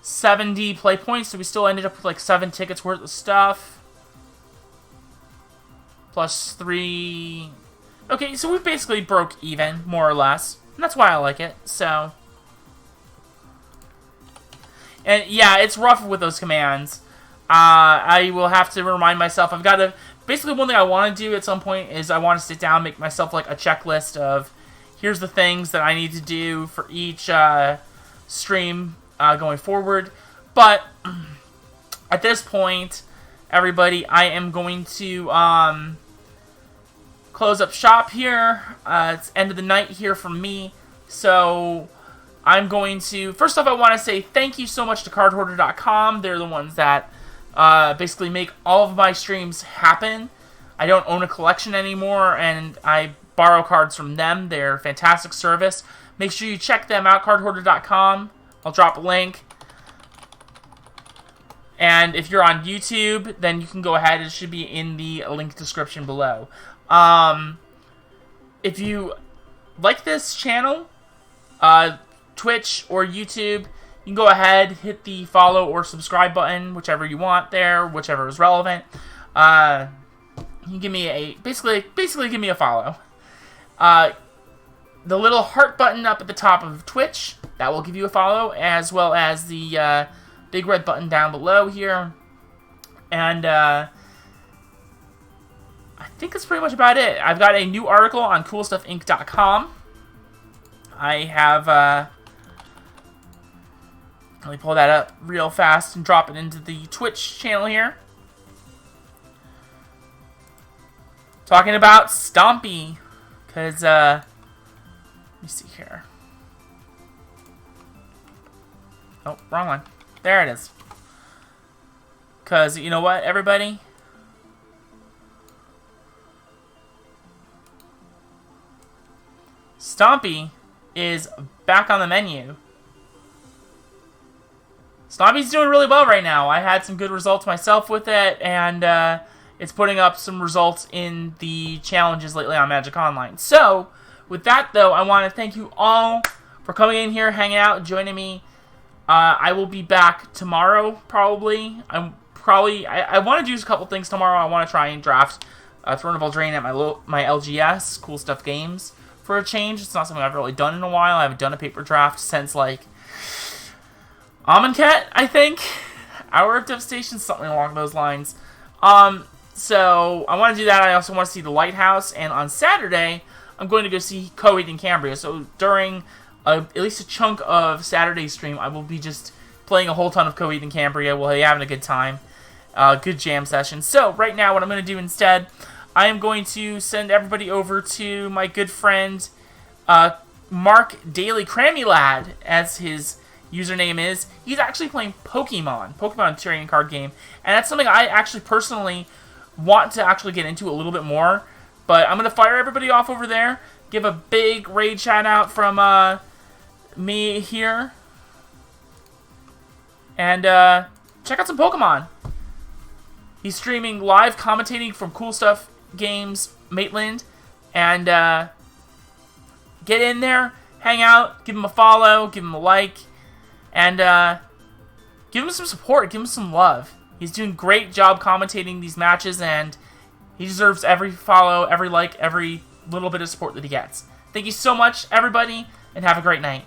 70 play points, so we still ended up with like 7 tickets worth of stuff. Plus 3... Okay, so we basically broke even, more or less. And that's why I like it, so... And yeah, it's rough with those commands. I will have to remind myself, I've got to... Basically, one thing I want to do at some point is I want to sit down and make myself like a checklist of... Here's the things that I need to do for each stream going forward. But, at this point, everybody, I am going to... close up shop here. It's end of the night here from me. So I'm going to... First off, I want to say thank you so much to cardhoarder.com. They're the ones that basically make all of my streams happen. I don't own a collection anymore, and I borrow cards from them. They're fantastic service. Make sure you check them out, cardhoarder.com. I'll drop a link. And if you're on YouTube, then you can go ahead. It should be in the link description below. If you like this channel, Twitch or YouTube, you can go ahead, hit the follow or subscribe button, whichever you want there, whichever is relevant. You can give me a, basically give me a follow. The little heart button up at the top of Twitch, that will give you a follow, as well as the, big red button down below here. And, I think that's pretty much about it. I've got a new article on CoolStuffInc.com. I have, let me pull that up real fast and drop it into the Twitch channel here. Talking about Stompy. Because, let me see here. Oh, wrong one. There it is. Because, you know what, everybody? Stompy is back on the menu. Stompy's doing really well right now. I had some good results myself with it, and it's putting up some results in the challenges lately on Magic Online. So, with that, though, I want to thank you all for coming in here, hanging out, joining me. I will be back tomorrow, probably. I want to do a couple things tomorrow. I want to try and draft Throne of Eldraine at my LGS, Cool Stuff Games, for a change. It's not something I've really done in a while. I haven't done a paper draft since, like, Amonkhet, I think. Hour of Devastation, something along those lines. So, I want to do that. I also want to see The Lighthouse, and on Saturday, I'm going to go see Coheed and Cambria. So, during at least a chunk of Saturday's stream, I will be just playing a whole ton of Coheed and Cambria. We'll be having a good time. Good jam session. So, right now, what I'm going to do instead, I am going to send everybody over to my good friend, Mark Daily Crammy Lad, as his username is. He's actually playing Pokemon trading card game, and that's something I actually personally want to actually get into a little bit more. But I'm going to fire everybody off over there, give a big raid shout out from me here, and check out some Pokemon. He's streaming live commentating from Cool Stuff Games Maitland, and get in there, hang out, give him a follow, give him a like, and give him some support. Give him some love. He's doing a great job commentating these matches, and he deserves every follow, every like, every little bit of support that he gets. Thank you so much, everybody, and have a great night.